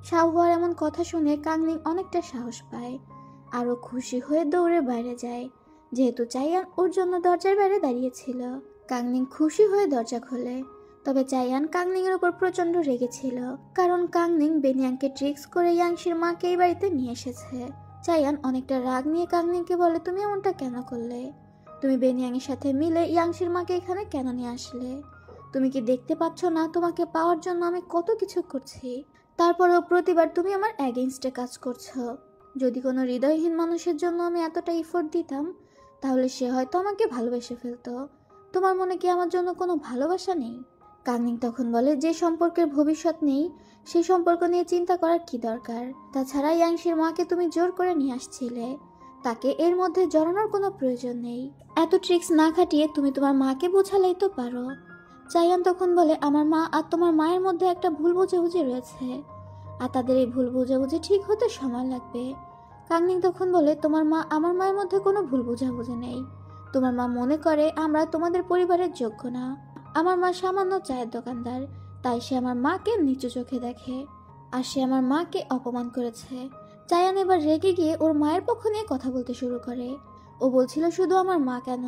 শাওহুয়ার এমন কথা শুনে কাংনিং অনেকটা সাহস পায়, আরও খুশি হয়ে দৌড়ে বাইরে যায়, যেহেতু চাইয়ান ওর জন্য দরজার বাইরে দাঁড়িয়েছিল। কাংনিং খুশি হয়ে দরজা খোলে, তবে চাইয়ান কাংনিংয়ের উপর প্রচণ্ড রেগেছিল, কারণ কাংনিং বেনিয়াংকে ট্রিক্স করে ইয়াংশির মাকে এই বাড়িতে নিয়ে এসেছে। চাইয়ান অনেকটা রাগ নিয়ে কাংনিংকে বলে, তুমি এমনটা কেন করলে? তুমি বেনিয়াংয়ের সাথে মিলে ইয়াংশির মাকে এখানে কেন নিয়ে আসলে? তুমি কি দেখতে পাচ্ছ না তোমাকে পাওয়ার জন্য আমি কত কিছু করছি, তারপরেও প্রতিবার তুমি আমার অ্যাগেইনস্টে কাজ করছো। যদি কোনো হৃদয়হীন মানুষের জন্য আমি এতটা এফোর্ট দিতাম, তাহলে সে হয়তো আমাকে ভালোবেসে ফেলতো। তোমার মনে কি আমার জন্য কোনো ভালোবাসা নেই? কাংনিং তখন বলে, যে সম্পর্কের ভবিষ্যৎ নেই সেই সম্পর্ক নিয়ে চিন্তা করার কি দরকার? তাছাড়া ইয়াংশির মাকে তুমি জোর করে নিয়ে আসছিলে, তাকে এর মধ্যে জড়ানোর কোনো প্রয়োজন নেই। এত ট্রিক্স না খাটিয়ে তুমি তোমার মাকে বোঝালেই তো পারো। চাইয়ান তখন বলে, আমার মা আর তোমার মায়ের মধ্যে একটা ভুল বোঝাবুঝি রয়েছে, আর তাদের এই ভুল বোঝাবুঝি ঠিক হতে সময় লাগবে। কাংনিং তখন বলে, তোমার মা আমার মায়ের মধ্যে কোনো ভুল বোঝাবুঝি নেই, তোমার মা মনে করে আমরা তোমাদের পরিবারের যোগ্য না। আমার মা সামান্য চায়ের দোকানদার, তাই সে আমার মাকে নিচু চোখে দেখে, আর সে আমার মাকে অপমান করেছে। চায়ান এবার রেগে গিয়ে ওর মায়ের পক্ষ নিয়ে কথা বলতে শুরু করে। ও বলছিল, শুধু আমার মা কেন,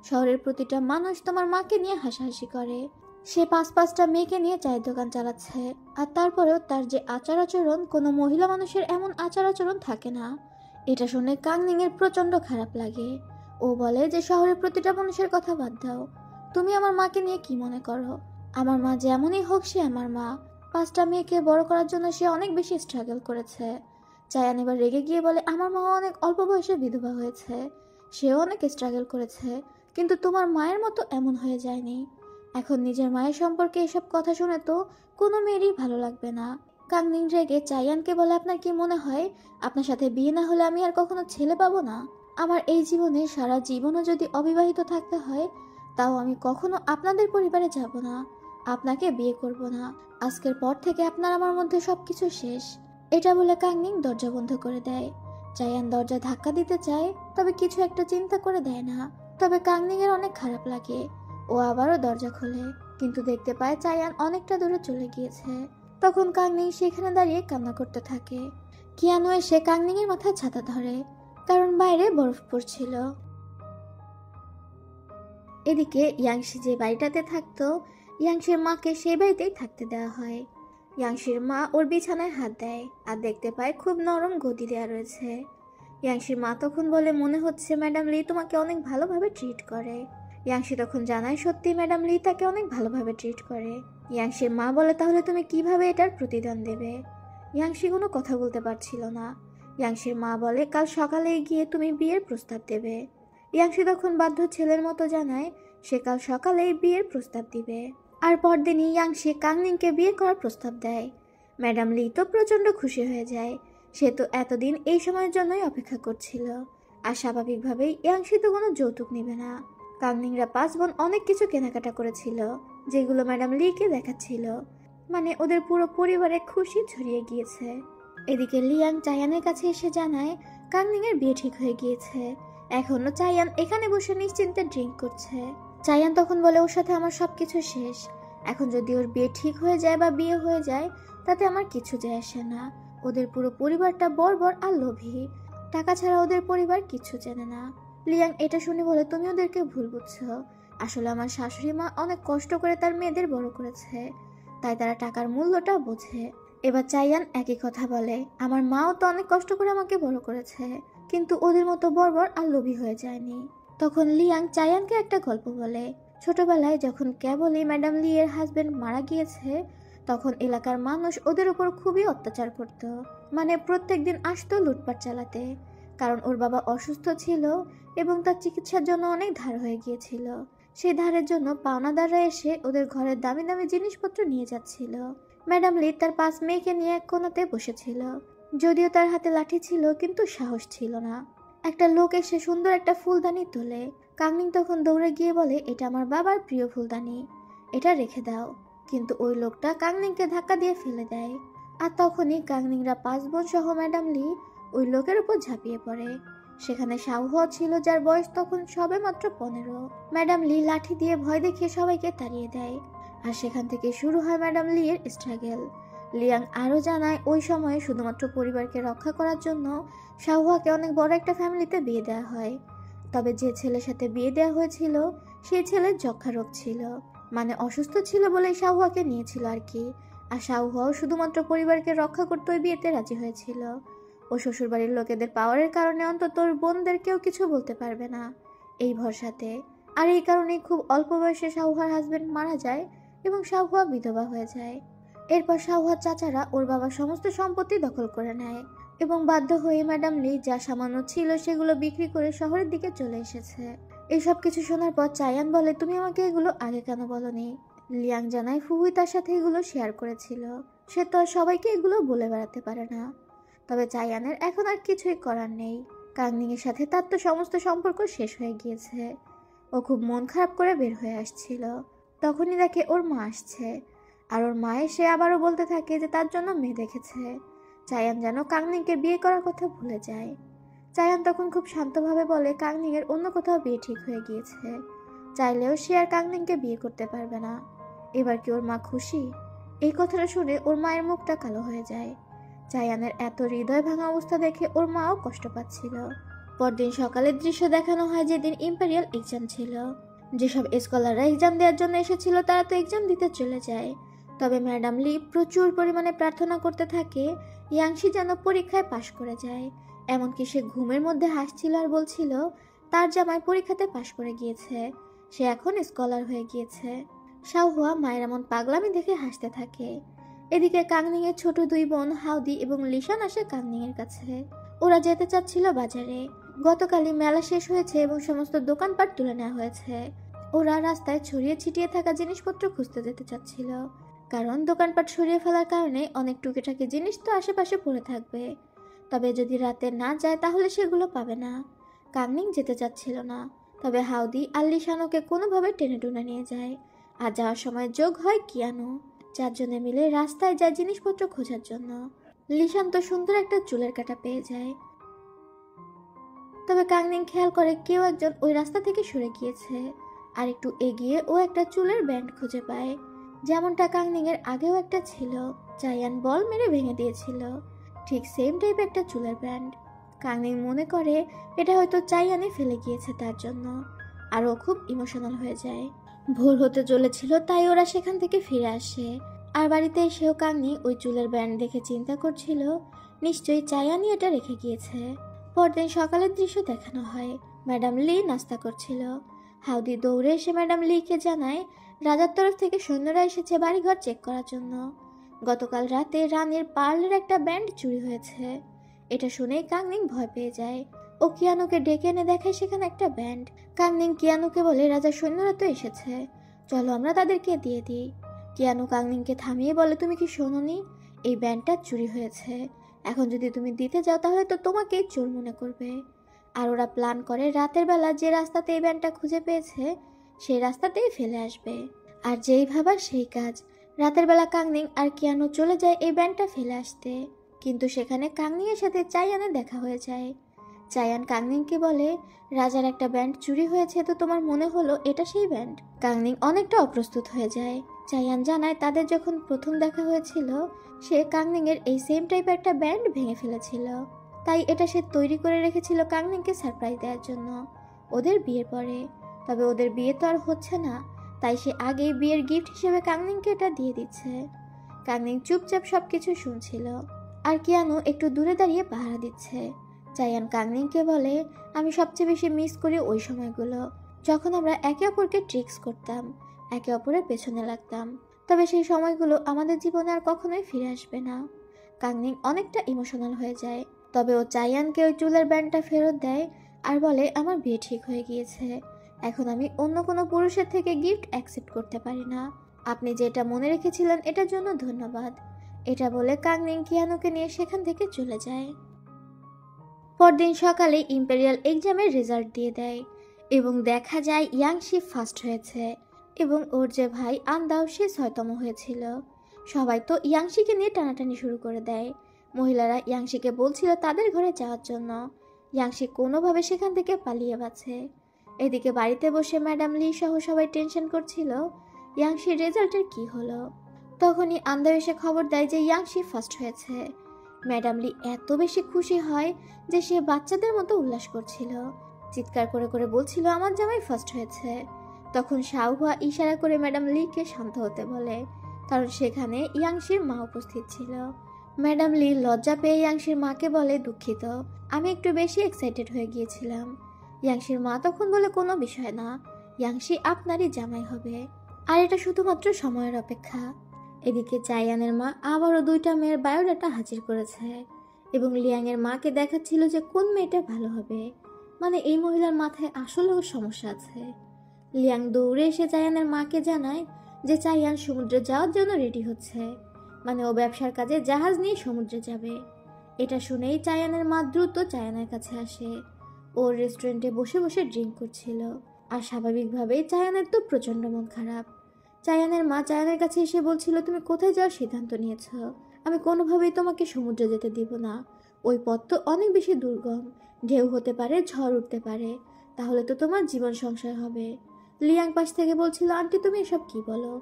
শহরের প্রতিটা মানুষ তোমার মাকে নিয়ে হাসাহাসি করে, সে পাঁচটা মেয়েকে নিয়ে চায়ের দোকান চালাচ্ছে, আর তারপরেও তার যে আচার আচরণ, কোনো মহিলা মানুষের এমন আচার আচরণ থাকে না। এটা শুনে কাংনিংয়ের প্রচণ্ড খারাপ লাগে। ও বলে যে শহরের প্রতিটা মানুষের কথা বাদ দাও, তুমি আমার মাকে নিয়ে কি মনে করো? আমার মা যেমনই হোক সে আমার মা, 5টা মেয়েকে বড় করার জন্য সে অনেক বেশি স্ট্রাগল করেছে। চায়ান এবার রেগে গিয়ে বলে, আমার মা অনেক অল্প বয়সে বিধবা হয়েছে, সেও অনেক স্ট্রাগল করেছে, কিন্তু তোমার মায়ের মতো এমন হয়ে যায়নি। এখন নিজের মায়ের সম্পর্কে এসব কথা শুনে তো কোনো মেয়েরই ভালো লাগবে না। কাংনিং রেগে চায়ানকে বলে, আপনার কি মনে হয় আপনার সাথে বিয়ে না হলে আমি আর কখনো ছেলে পাবো না? আমার এই জীবনে সারা জীবনও যদি অবিবাহিত থাকতে হয়, তাও আমি কখনো আপনাদের পরিবারে যাব না, আপনাকে বিয়ে করব না। আজকের পর থেকে আপনার আমার মধ্যে সবকিছু শেষ। এটা বলে কাংনিং দরজা বন্ধ করে দেয়। চায়ান দরজা ধাক্কা দিতে চায়, তবে কিছু একটা চিন্তা করে দেয় না। তবে কাংনিং এর অনেক খারাপ লাগে। ও আবারও দরজা খোলে, কিন্তু দেখতে পায় চায়ান অনেকটা দূরে চলে গিয়েছে। তখন কাংনিং সেখানে দাঁড়িয়ে কান্না করতে থাকে। কিয়ানো এসে কাংনিং এর মাথায় ছাতা ধরে। কারণ বাইরে বরফ পড়ছিল। এদিকে ইয়াংশি যে বাড়িটাতে থাকতো, ইয়াংশির মাকে সেই বাড়িতেই থাকতে দেওয়া হয়। ইয়াংশির মা ওর বিছানায় হাত দেয় আর দেখতে পায় খুব নরম গদি দেওয়া রয়েছে। ইয়াংশির মা তখন বলে, মনে হচ্ছে ম্যাডাম লি তোমাকে অনেক ভালোভাবে ট্রিট করে। ইয়াংশি তখন জানায় সত্যি ম্যাডাম লি তাকে অনেক ভালোভাবে ট্রিট করে। ইয়াংশির মা বলে, তাহলে তুমি কিভাবে এটার প্রতিদান দেবে? ইয়াংশি কোনো কথা বলতে পারছিল না। ইয়াংশির মা বলে, কাল সকালে গিয়ে তুমি বিয়ের প্রস্তাব দেবে। ইয়াংশি তখন বাধ্য ছেলের মতো জানায় সে কাল সকালেই বিয়ের প্রস্তাব দিবে। আর পরদিনই ইয়াংশি কাংনিংকে বিয়ে করার প্রস্তাব দেয়। ম্যাডাম লি তো প্রচণ্ড খুশি হয়ে যায়। সে তো এতদিন এই সময়ের জন্যই অপেক্ষা করছিল। আর স্বাভাবিকভাবেই ইয়াংশি তো কোনো যৌতুক নেবে না। কাংনিংরা 5 বোন অনেক কিছু কেনাকাটা করেছিল, যেগুলো ম্যাডাম লিকে দেখাচ্ছিল। মানে ওদের পুরো পরিবারে খুশি ছড়িয়ে গিয়েছে। এদিকে লিয়াং চায়ানের কাছে এসে জানায় কাংনিংয়ের বিয়ে ঠিক হয়ে গিয়েছে। এখনো চায়ান এখানে বসে নিশ্চিন্তে ড্রিঙ্ক করছে। চায়ান তখন বলে, ওর সাথে আমার সবকিছু শেষ। এখন যদি ওর বিয়ে ঠিক হয়ে যায় বা বিয়ে হয়ে যায় তাতে আমার কিছু যায় আসে না। ওদের পুরো পরিবারটা বর্বর আর লোভী। টাকা ছাড়া ওদের পরিবার কিছু চেনে না। লিয়াং এটা শুনে বলে, তুমি ওদেরকে ভুল বুঝছো। আসলে আমার শাশুড়ি মা অনেক কষ্ট করে তার মেয়েদের বড় করেছে, তাই তারা টাকার মূল্যটা বোঝে। এবার চায়ান একই কথা বলে, আমার মাও তো অনেক কষ্ট করে আমাকে বড় করেছে, কিন্তু ওদের মতো বর্বর আর লোভী হয়ে যায়নি। তখন লিয়াং চায়ানকে একটা গল্প বলে। ছোটবেলায় যখন কেবলই ম্যাডাম লি এর হাজবেন্ড মারা গিয়েছে, তখন এলাকার মানুষ ওদের উপর খুবই অত্যাচার করত। মানে প্রত্যেক দিন আসতো লুটপাট চালাতে, কারণ ওর বাবা অসুস্থ ছিল এবং তার চিকিৎসার জন্য অনেক ধার হয়ে গিয়েছিল। সেই ধারের জন্য পাওনাদাররা এসে ওদের ঘরের দামি দামি জিনিসপত্র নিয়ে যাচ্ছিল। ম্যাডাম লি তার 5 মেয়েকে নিয়ে এক কোণাতে বসেছিল। যদিও তার হাতে লাঠি ছিল, কিন্তু সাহস ছিল না। একটা লোক এসে সুন্দর একটা ফুলদানি তোলে। কাংনিং তখন দৌড়ে গিয়ে বলে, এটা আমার বাবার প্রিয় ফুলদানি, এটা রেখে দাও। কিন্তু ওই লোকটা কাংনিংকে ধাক্কা দিয়ে ফেলে দেয়। আর তখনই কাংনিংরা 5 বোন সহ ম্যাডাম লি ওই লোকের উপর ঝাঁপিয়ে পড়ে। সেখানে শাওহুয়া ছিল, যার বয়স তখন সবে মাত্র 15। ম্যাডাম লি লাঠি দিয়ে ভয় দেখিয়ে সবাইকে তাড়িয়ে দেয়। আর সেখান থেকে শুরু হয় ম্যাডাম লি এর স্ট্রাগল। লিয়াং আরও জানায়, ওই সময়ে শুধুমাত্র পরিবারকে রক্ষা করার জন্য শাওহুয়াকে অনেক বড় একটা ফ্যামিলিতে বিয়ে দেওয়া হয়। তবে যে ছেলের সাথে বিয়ে দেওয়া হয়েছিল সেই ছেলের যক্ষা রোগ ছিল, মানে অসুস্থ ছিল বলেই শাওহুয়াকে নিয়েছিল আর কি। আর শাওহুয়াও শুধুমাত্র পরিবারকে রক্ষা করতে ওই বিয়েতে রাজি হয়েছিল। ও শ্বশুরবাড়ির লোকেদের পাওয়ারের কারণে অন্তত ওর বোনদের কেউ কিছু বলতে পারবে না, এই ভরসাতে। আর এই কারণেই খুব অল্প বয়সে শাওহুয়ার হাজবেন্ড মারা যায় এবং শাওহুয়া বিধবা হয়ে যায়। এরপর শাওহুয়ার চাচারা ওর বাবার সমস্ত সম্পত্তি দখল করে নেয় এবং বাধ্য হয়ে ম্যাডাম লি যা সামান্য ছিল সেগুলো বিক্রি করে শহরের দিকে চলে এসেছে। এইসব কিছু শোনার পর চায়ান বলে, তুমি আমাকে এগুলো আগে কেন বলনি? লিয়াং জানায়, ফুহুই তার সাথে এগুলো শেয়ার করেছিল, সে তো আর সবাইকে এগুলো বলে বেড়াতে পারে না। তবে চায়ানের এখন আর কিছুই করার নেই। কাংনিং এর সাথে তার তো সমস্ত সম্পর্ক শেষ হয়ে গিয়েছে। ও খুব মন খারাপ করে বের হয়ে আসছিল। তখনই দেখে ওর মা আসছে। আর ওর মা এসে আবারও বলতে থাকে যে তার জন্য মেয়ে দেখেছে। চায়ান যেন কাংনিংকে বিয়ে করার কথা ভুলে যায়। চায়ান তখন খুব শান্তভাবে বলে, কাংনিং এর অন্য কোথাও বিয়ে ঠিক হয়ে গিয়েছে, চাইলেও সে আর কাংনিংকে বিয়ে করতে পারবে না। এবার কি ওর মা খুশি? এই কথাটা শুনে ওর মায়ের মুখটা কালো হয়ে যায়। চায়ানের এত হৃদয় ভাঙা অবস্থা দেখে ওর মাও কষ্ট পাচ্ছিল। পরদিন সকালের দৃশ্য দেখানো হয় যেদিন ইম্পেরিয়াল এক্সাম ছিল। যেসব স্কলাররা এক্সাম দেওয়ার জন্য এসেছিল তারা তো এক্সাম দিতে চলে যায়। তবে ম্যাডাম লি প্রচুর পরিমাণে প্রার্থনা করতে থাকে ইয়াংশি যেন পরীক্ষায় পাশ করে যায়। এমনকি সে ঘুমের মধ্যে হাসছিল আর বলছিল তার জামাই পরীক্ষাতে পাশ করে গিয়েছে, সে এখন স্কলার হয়ে গিয়েছে। শাওহুয়া মায়ের এমন পাগলামি দেখে হাসতে থাকে। এদিকে কাংনিং এর ছোট 2 বোন হাউদি এবং লিশান আসে কাংনিং এর কাছে। ওরা যেতে চাচ্ছিল বাজারে। গতকালই মেলা শেষ হয়েছে এবং সমস্ত দোকানপাট তুলে নেওয়া হয়েছে। ওরা রাস্তায় ছড়িয়ে ছিটিয়ে থাকা জিনিসপত্র খুঁজতে যেতে চাচ্ছিল, কারণ দোকানপাট সরিয়ে ফেলার কারণে অনেক টুকিটাকি জিনিস তো আশেপাশে পড়ে থাকবে। তবে যদি রাতে না যায় তাহলে সেগুলো পাবে না। কাংনিং যেতে চাচ্ছিল না, তবে হাউদি আর লিশান ওকে কোনোভাবে টেনে টুনে নিয়ে যায়। আর যাওয়ার সময় যোগ হয় কিয়ানো। 4 জনে মিলে রাস্তায় যায় জিনিসপত্র খোঁজার জন্য। লিশান তো সুন্দর একটা চুলের কাঁটা পেয়ে যায়। তবে কাংনিং খেয়াল করে কেউ একজন ওই রাস্তা থেকে সরে গিয়েছে। আর একটু এগিয়ে ও একটা চুলের ব্যান্ড খুঁজে পায়, যেমনটা কাংনিং এর আগেও একটা ছিল, চায়ান বল মেরে ভেঙে দিয়েছিল। ঠিক সেম টাইপ একটা চুলের ব্যান্ড। কাংনিং মনে করে এটা হয়তো চাইয়ানে ফেলে গিয়েছে তার জন্য, আর ও খুব ইমোশনাল হয়ে যায়। ভোর হতে চলেছিল, তাই ওরা সেখান থেকে ফিরে আসে। আর বাড়িতে এসেও কাংনি ওই চুলের ব্যান্ড দেখে চিন্তা করছিল নিশ্চয়ই চাইয়ানি এটা রেখে গিয়েছে। পরদিন সকালের দৃশ্য দেখানো হয়। ম্যাডাম লি নাস্তা করছিল। হাউদি দৌড়ে এসে ম্যাডাম লিকে জানায় রাজার তরফ থেকে সৈন্যরা এসেছে বাড়িঘর চেক করার জন্য। গতকাল রাতে রানীর পার্লের একটা ব্যান্ড চুরি হয়েছে। এটা শুনেই কাংনিং ভয় পেয়ে যায়। ও কিয়ানুকে ডেকে এনে দেখায় সেখানে একটা ব্যান্ড। কাংনিং কিয়ানুকে বলে রাজার সৈন্যরা তো এসেছে, চলো আমরা তাদেরকে দিয়ে দিই। কিয়ানু কাংনিংকে থামিয়ে বলে তুমি কি শোনোনি, এই ব্যান্ডটা চুরি হয়েছে, এখন যদি তুমি দিতে যাও তাহলে তো তোমাকেই চোর মনে করবে। আর ওরা প্ল্যান করে রাতের বেলা যে রাস্তাতে এই ব্যান্ডটা খুঁজে পেয়েছে সেই রাস্তাতেই ফেলে আসবে। আর যেই ভাবার সেই কাজ, রাতের বেলা কাংনিং আর কিয়ানু চলে যায় এই ব্যান্ডটা ফেলে আসতে। কিন্তু সেখানে কাংনিংয়ের সাথে চাইয়ানের দেখা হয়ে যায়। চাইয়ান কাংনিংকে বলে রাজার একটা ব্যান্ড চুরি হয়েছে, তো তোমার মনে হলো এটা সেই ব্যান্ড? কাংনিং অনেকটা অপ্রস্তুত হয়ে যায়। চাইয়ান জানায় তাদের যখন প্রথম দেখা হয়েছিল সে কাংনিংয়ের এই সেম টাইপের একটা ব্যান্ড ভেঙে ফেলেছিল, তাই এটা সে তৈরি করে রেখেছিল কাংনিংকে সারপ্রাইজ দেওয়ার জন্য ওদের বিয়ের পরে। তবে ওদের বিয়ে তো আর হচ্ছে না, তাই সে আগেই বিয়ের গিফট হিসেবে কাংনিংকে এটা দিয়ে দিচ্ছে। কাংনিং চুপচাপ সবকিছু শুনছিল, আর কিয়ানু একটু দূরে দাঁড়িয়ে পাহারা দিচ্ছে। চাইয়ান কাংনিংকে বলে আমি সবচেয়ে বেশি মিস করি ওই সময়গুলো যখন আমরা একে অপরকে ট্রিক্স করতাম, একে অপরের পেছনে লাগতাম। তবে সেই সময়গুলো আমাদের জীবনে আর কখনোই ফিরে আসবে না। কাংনিং অনেকটা ইমোশনাল হয়ে যায়। তবে ও চাইয়ানকে ওই চুলের ব্যান্ডটা ফেরত দেয় আর বলে আমার বিয়ে ঠিক হয়ে গিয়েছে, এখন আমি অন্য কোনো পুরুষের থেকে গিফট অ্যাকসেপ্ট করতে পারি না। আপনি যেটা মনে রেখেছিলেন এটার জন্য ধন্যবাদ। এটা বলে কাংনিং কিয়ানুকে নিয়ে সেখান থেকে চলে যায়। পরদিন সকালে ইম্পেরিয়াল এক্সামের রেজাল্ট দিয়ে দেয় এবং দেখা যায় ইয়াংশি ফার্স্ট হয়েছে এবং ওর যে ভাই আন্দাও সে 6তম হয়েছিল। সবাই তো ইয়াংশিকে নিয়ে টানাটানি শুরু করে দেয়। মহিলারা ইয়াংশিকে বলছিল তাদের ঘরে যাওয়ার জন্য। ইয়াংশি কোনোভাবে সেখান থেকে পালিয়ে বাঁচে। এদিকে বাড়িতে বসে ম্যাডাম লি সহ সবাই টেনশন করছিল ইয়াংশির রেজাল্টের কি হলো। তখনই আন্দাও এসে খবর দেয় যে ইয়াংশি ফার্স্ট হয়েছে। ম্যাডাম লি এত বেশি খুশি হয় যে সে বাচ্চাদের মতো উল্লাস করছিল, চিৎকার করে করে বলছিল আমার জামাই ফার্স্ট হয়েছে। তখন শাওহুয়া ইশারা করে ম্যাডাম লিকে শান্ত হতে বলে, কারণ সেখানে ইয়াংশির মা উপস্থিত ছিল। ম্যাডাম লি লজ্জা পেয়ে ইয়াংশির মাকে বলে দুঃখিত, আমি একটু বেশি এক্সাইটেড হয়ে গিয়েছিলাম। ইয়াংশির মা তখন বলে কোনো বিষয় না, ইয়াংশি আপনারই জামাই হবে, আর এটা শুধুমাত্র সময়ের অপেক্ষা। এদিকে চাইয়ানের মা আবারও 2টা মেয়ের বায়োডাটা হাজির করেছে এবং লিয়াংয়ের মাকে দেখাচ্ছিল যে কোন মেয়েটা ভালো হবে। মানে এই মহিলার মাথায় আসলেও সমস্যা আছে। লিয়াং দৌড়ে এসে চাইয়ানের মাকে জানায় যে চাইয়ান সমুদ্রে যাওয়ার জন্য রেডি হচ্ছে, মানে ও ব্যবসার কাজে জাহাজ নিয়ে সমুদ্রে যাবে। এটা শুনেই চাইয়ানের মা দ্রুত চাইয়ানের কাছে আসে। ওর রেস্টুরেন্টে বসে বসে ড্রিঙ্ক করছিল, আর স্বাভাবিকভাবেই চাইয়ানের তো প্রচণ্ড মন খারাপ। চাইয়ানের মা চাইয়ানের কাছে এসে বলছিল তুমি কোথায় যাওয়ার সিদ্ধান্ত নিয়েছ? আমি কোনোভাবেই তোমাকে সমুদ্রে যেতে দিব না, ওই পথ তো অনেক বেশি দুর্গম, ঢেউ হতে পারে, ঝড় উঠতে পারে, তাহলে তো তোমার জীবন সংশয় হবে। লিয়াং পাশ থেকে বলছিল আন্টি তুমি এসব কি বলো,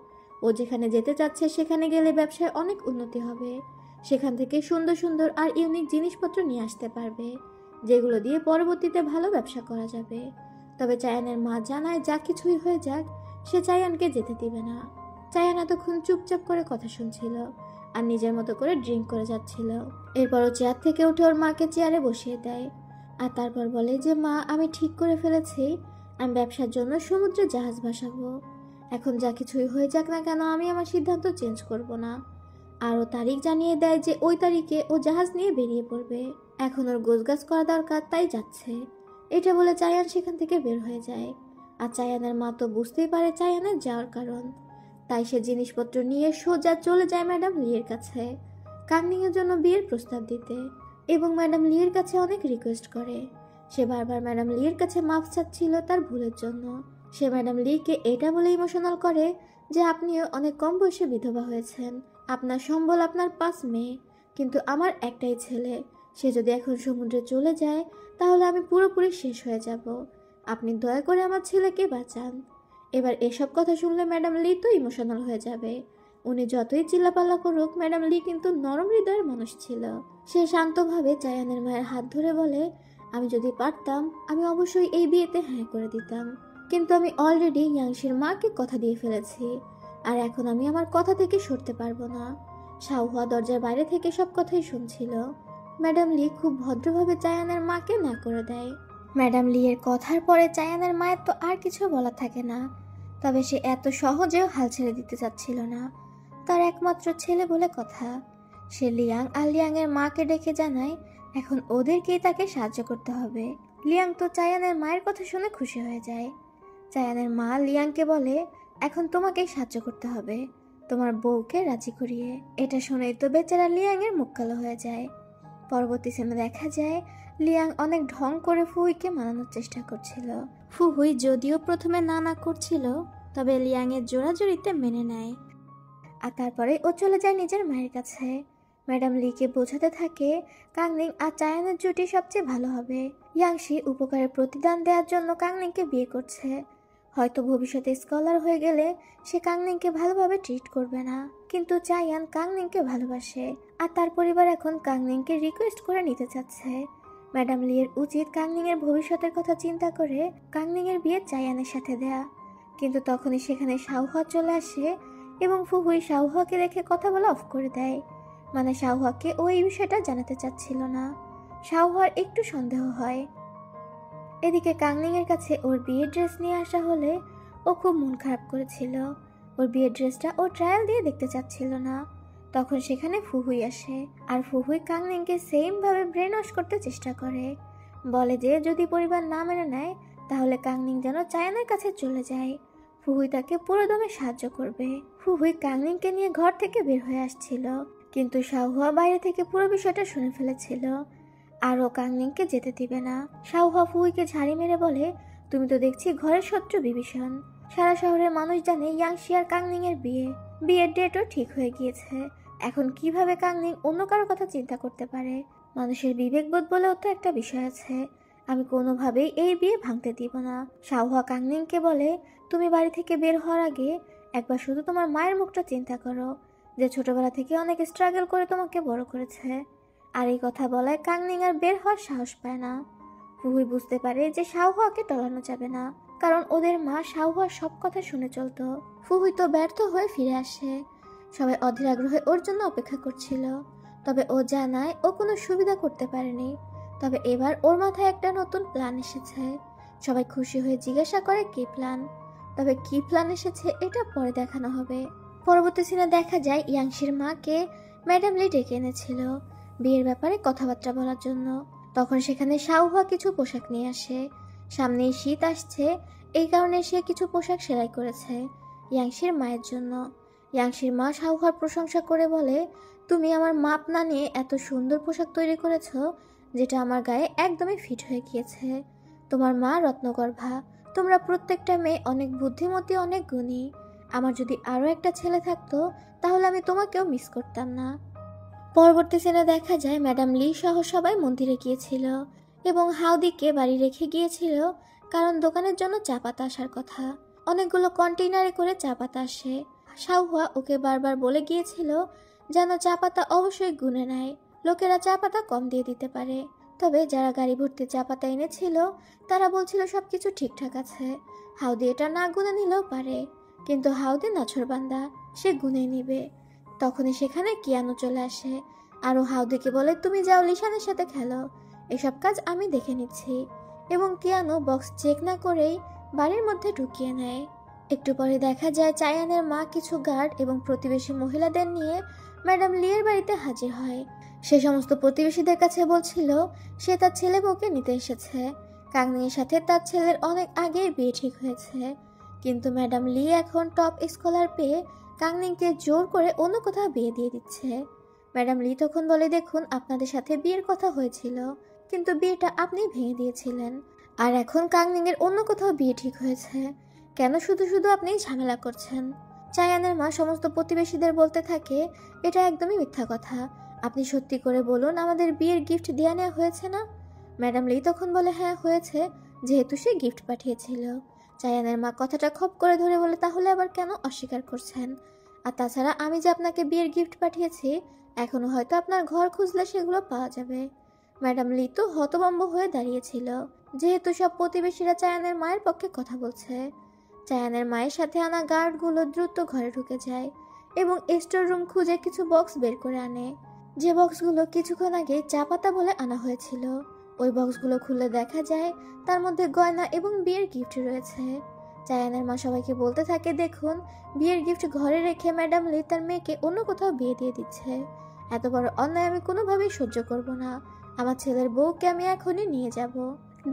ও যেখানে যেতে চাচ্ছে সেখানে গেলে ব্যবসায় অনেক উন্নতি হবে, সেখান থেকে সুন্দর সুন্দর আর ইউনিক জিনিসপত্র নিয়ে আসতে পারবে যেগুলো দিয়ে পরবর্তীতে ভালো ব্যবসা করা যাবে। তবে চায়ানের মা জানায় যা কিছুই হয়ে যাক সে চায়ানকে যেতে দিবে না। চায়ান এতক্ষণ চুপচাপ করে কথা শুনছিল আর নিজের মতো করে ড্রিঙ্ক করে যাচ্ছিল। এরপরও চেয়ার থেকে উঠে ওর মাকে চেয়ারে বসিয়ে দেয় আর তারপর বলে যে মা আমি ঠিক করে ফেলেছি, আমি ব্যবসার জন্য সমুদ্রে জাহাজ ভাসাবো। এখন যা কিছুই হয়ে যাক না কেন আমি আমার সিদ্ধান্ত চেঞ্জ করব না। আরও তারিখ জানিয়ে দেয় যে ওই তারিখে ও জাহাজ নিয়ে বেরিয়ে পড়বে, এখন ওর গোছগাছ করা দরকার তাই যাচ্ছে। এটা বলে চায়ান সেখান থেকে বের হয়ে যায়। আর চায়ানের মা তো বুঝতেই পারে চায়ানের যাওয়ার কারণ, তাই সে জিনিসপত্র নিয়ে সোজা চলে যায় ম্যাডাম লিয়ের কাছে কাংনিংয়ের জন্য বিয়ের প্রস্তাব দিতে এবং ম্যাডাম লিয়ের কাছে অনেক রিকোয়েস্ট করে। সে বারবার ম্যাডাম লিয়ের কাছে মাফ চাচ্ছিল তার ভুলের জন্য। সে ম্যাডাম লিকে এটা বলে ইমোশনাল করে যে আপনিও অনেক কম বয়সে বিধবা হয়েছেন, আপনার সম্বল আপনার 5 মেয়ে, কিন্তু আমার একটাই ছেলে, সে যদি এখন সমুদ্রে চলে যায় তাহলে আমি পুরোপুরি শেষ হয়ে যাব, আপনি দয়া করে আমার ছেলেকে বাঁচান। এবার এসব কথা শুনলে ম্যাডাম লি তো ইমোশনাল হয়ে যাবে উনি যতই চিল্লাপাল্লা করুক, ম্যাডাম লি কিন্তু নরম হৃদয়ের মানুষ ছিল। সে শান্তভাবে চায়ানের মায়ের হাত ধরে বলে, আমি যদি পারতাম আমি অবশ্যই এই বিয়েতে হ্যাঁ করে দিতাম, কিন্তু আমি অলরেডি ইয়াংশির মাকে কথা দিয়ে ফেলেছি, আর এখন আমি আমার কথা থেকে সরতে পারবো না। শাওহুয়া দরজার বাইরে থেকে সব কথাই শুনছিল। ম্যাডাম লি খুব ভদ্রভাবে চায়ানের মাকে না করে দেয়। ম্যাডাম লি এর কথার পরে চায়ানের মায়ের তো আর কিছু বলার থাকে না, তবে সে এত সহজেও হাল ছেড়ে দিতে চাচ্ছিল না। তার একমাত্র ছেলে বলে কথা। সে লিয়াং আর লিয়াং এর মাকে ডেকে জানায় এখন ওদেরকেই তাকে সাহায্য করতে হবে। লিয়াং তো চায়ানের মায়ের কথা শুনে খুশি হয়ে যায়। চায়ানের মা লিয়াংকে বলে, এখন তোমাকেই সাহায্য করতে হবে, তোমার বউকে রাজি করিয়ে। এটা শুনেই তো বেচারা লিয়াং এর মুখ কালো হয়ে যায়। পরবর্তী সিনে দেখা যায় লিয়াং অনেক ঢং করে ফুহুইকে মানানোর চেষ্টা করছিল। ফুহুই যদিও প্রথমে না না করছিল, তবে লিয়াং এর জোরাজোরিতে মেনে নেয়। আর তারপরে ও চলে যায় নিজের মায়ের কাছে। ম্যাডাম লিকে বোঝাতে থাকে কাংনিং আর চায়ানের জুটি সবচেয়ে ভালো হবে। ইয়াংশি উপকারের প্রতিদান দেওয়ার জন্য কাংনিংকে বিয়ে করছে। হয়তো ভবিষ্যতে স্কলার হয়ে গেলে সে কাংনিংকে ভালোভাবে ট্রিট করবে না, কিন্তু চায়ান কাংনিংকে ভালোবাসে আর তার পরিবার এখন কাংনিংকে রিকোয়েস্ট করে নিতে চাচ্ছে। ম্যাডাম লিয়ের উচিত কাংনিং এর ভবিষ্যতের কথা চিন্তা করে কাংনিং এর বিয়ে চায়ানের সাথে দেয়া, কিন্তু তখনই সেখানে শাওহুয়া চলে আসে এবং ফুহুই শাওহুয়াকে দেখে কথা বলা অফ করে দেয়। মানে শাওহুয়াকে ও এই বিষয়টা জানাতে চাচ্ছিল না। শাওহুয়ার একটু সন্দেহ হয়। এদিকে কাংনিং এর কাছে ওর বিয়ের ড্রেস নিয়ে আসা হলে ও খুব মন খারাপ করেছিল। ওর বিয়ের ড্রেসটা ও ট্রায়াল দিয়ে দেখতে চাচ্ছিল না। তখন সেখানে ফুহুই আসে আর ফুহুই কাংনিংকে সেম ভাবে ব্রেন ওয়াশ করতে চেষ্টা করে। বলে যে যদি পরিবার না মেনে নেয় তাহলে কাংনিং যেন চায়ানের কাছে চলে যায়। ফুহুই তাকে পুরো দমে সাহায্য করবে। ফুহুই কাংনিংকে নিয়ে ঘর থেকে বের হয়ে আসছিল, কিন্তু শাওহুয়া বাইরে থেকে পুরো বিষয়টা শুনে ফেলেছিল আর ও কাংনিংকে যেতে দিবে না। শাওহুয়া ফুহুইকে ঝাড়ি মেরে বলে, তুমি তো দেখছি ঘরের শত্রু বিভীষণ। সারা শহরের মানুষ জানে ইয়াংশি আর কাংনিং এর বিয়ের ডেটও ঠিক হয়ে গিয়েছে। এখন কিভাবে কাংনিং অন্য কারোর কথা চিন্তা করতে পারে? মানুষের বিবেকবোধ বলেও তো একটা বিষয় আছে। আমি কোনোভাবেই এই বিয়ে ভাঙতে দিব না। শাওহুয়া কাংনিংকে বলে, তুমি বাড়ি থেকে বের হওয়ার আগে একবার শুধু তোমার মায়ের মুখটা চিন্তা করো, যে ছোটবেলা থেকে অনেক স্ট্রাগল করে তোমাকে বড় করেছে। আর এই কথা বলায় কাংনিং আর বের হওয়ার সাহস পায় না। ফুহুই বুঝতে পারে যে শাওহুয়াকে টলানো যাবে না, কারণ ওদের মা শাওহুয়ার সব কথা শুনে চলতো। ফুহুই তো ব্যর্থ হয়ে ফিরে আসে। সবাই অধীর আগ্রহে ওর জন্য অপেক্ষা করছিল, তবে ও জানায় ও কোনো সুবিধা করতে পারেনি। তবে এবার ওর মাথায় একটা নতুন প্ল্যান এসেছে। সবাই খুশি হয়ে জিজ্ঞাসা করে কি প্ল্যান। তবে কি প্ল্যান এসেছে এটা পরে দেখানো হবে। পরবর্তী সিনে দেখা যায় ইয়াংশির মাকে ম্যাডাম লি ডেকে এনেছিল বিয়ের ব্যাপারে কথাবার্তা বলার জন্য। তখন সেখানে শাওহুয়া কিছু পোশাক নিয়ে আসে। সামনেই শীত আসছে, এই কারণে সে কিছু পোশাক সেলাই করেছে ইয়াংশির মায়ের জন্য। ইয়াংশির মা শাওহুয়ার প্রশংসা করে বলে, তুমি আমার মাপ না নিয়ে এত সুন্দর পোশাক তৈরি করেছো যেটা আমার গায়ে একদমই ফিট হয়ে গিয়েছে। তোমার মা রত্নগর্ভা, তোমরা প্রত্যেকটা মেয়ে অনেক বুদ্ধিমতী, অনেক গুণী। আমার যদি আরও একটা ছেলে থাকতো তাহলে আমি তোমাকেও মিস করতাম না। পরবর্তী সিনে দেখা যায় ম্যাডাম লি সহ সবাই মন্দিরে গিয়েছিল এবং হাউদিকে বাড়ি রেখে গিয়েছিল, কারণ দোকানের জন্য চা পাতা আসার কথা। অনেকগুলো কন্টেইনারে করে চা পাতা আসে। শাওহুয়া ওকে বারবার বলে গিয়েছিল যেন চা পাতা অবশ্যই গুনে নেয়, লোকেরা চা পাতা কম দিয়ে দিতে পারে। তবে যারা গাড়ি ভর্তি চা পাতা এনেছিল তারা বলছিল সবকিছু ঠিকঠাক আছে, হাউদি এটা না গুনে নিলেও পারে। কিন্তু হাউদি নাছোড়বান্দা, সে গুনে নিবে। তখনই সেখানে কিয়ানো চলে আসে আর ও হাউদিকে বলে, তুমি যাও লিশানের সাথে খেলো, এসব কাজ আমি দেখে নিচ্ছি। এবং কিয়ানো বক্স চেক না করেই বাড়ির মধ্যে ঢুকিয়ে নেয়। একটু পরে দেখা যায় চায়ানের মা কিছু গার্ড এবং প্রতিবেশী মহিলাদের নিয়ে ম্যাডাম লিয়ের বাড়িতে হাজির হয়। সে সমস্ত প্রতিবেশীদের কাছে বলছিল সে তার ছেলে বউকে নিতে এসেছে। কাংনিংয়ের সাথে তার ছেলের অনেক আগেই বিয়ে ঠিক হয়েছে, কিন্তু ম্যাডাম লি এখন টপ স্কলার পেয়ে কাংনিংকে জোর করে অন্য কোথাও বিয়ে দিয়ে দিচ্ছে। ম্যাডাম লি তখন বলে, দেখুন আপনাদের সাথে বিয়ের কথা হয়েছিল, কিন্তু বিয়েটা আপনি ভেঙে দিয়েছিলেন, আর এখন কাংনিংয়ের অন্য কোথাও বিয়ে ঠিক হয়েছে। কেন শুধু শুধু আপনি ঝামেলা করছেন? চায়ানের মা সমস্ত প্রতিবেশীদের বলতে থাকে, এটা একদমই মিথ্যা কথা, আপনি সত্যি করে বলুন আমাদের বিয়ের গিফট দেওয়া নেওয়া হয়েছে না? ম্যাডাম লি তখন বলে, হ্যাঁ হয়েছে, যেহেতু সে গিফট পাঠিয়েছিল। চায়ানের মা কথাটা খপ করে ধরে বলে, তাহলে আবার কেন অস্বীকার করছেন? আর তাছাড়া আমি যে আপনাকে বিয়ের গিফট পাঠিয়েছি, এখনো হয়তো আপনার ঘর খুঁজলে সেগুলো পাওয়া যাবে। ম্যাডাম লি তো হতভম্ব হয়ে দাঁড়িয়েছিল, যেহেতু সব প্রতিবেশীরা চায়ানের মায়ের পক্ষে কথা বলছে। চায়ানের মায়ের সাথে আনা গার্ডগুলো দ্রুত ঘরে ঢুকে যায় এবং স্টোর রুম খুঁজে কিছু বক্স বের করে আনে, যে বক্সগুলো কিছুক্ষণ আগে চা পাতা বলে আনা হয়েছিল। ওই বক্সগুলো খুলে দেখা যায় তার মধ্যে গয়না এবং বিয়ের গিফট রয়েছে। চায়ানের মা সবাইকে বলতে থাকে, দেখুন, বিয়ের গিফট ঘরে রেখে ম্যাডাম লি তার মেয়েকে অন্য কোথাও বিয়ে দিয়ে দিচ্ছে। এত বড় অন্যায় আমি কোনোভাবেই সহ্য করব না। আমার ছেলের বউকে আমি এখনই নিয়ে যাব।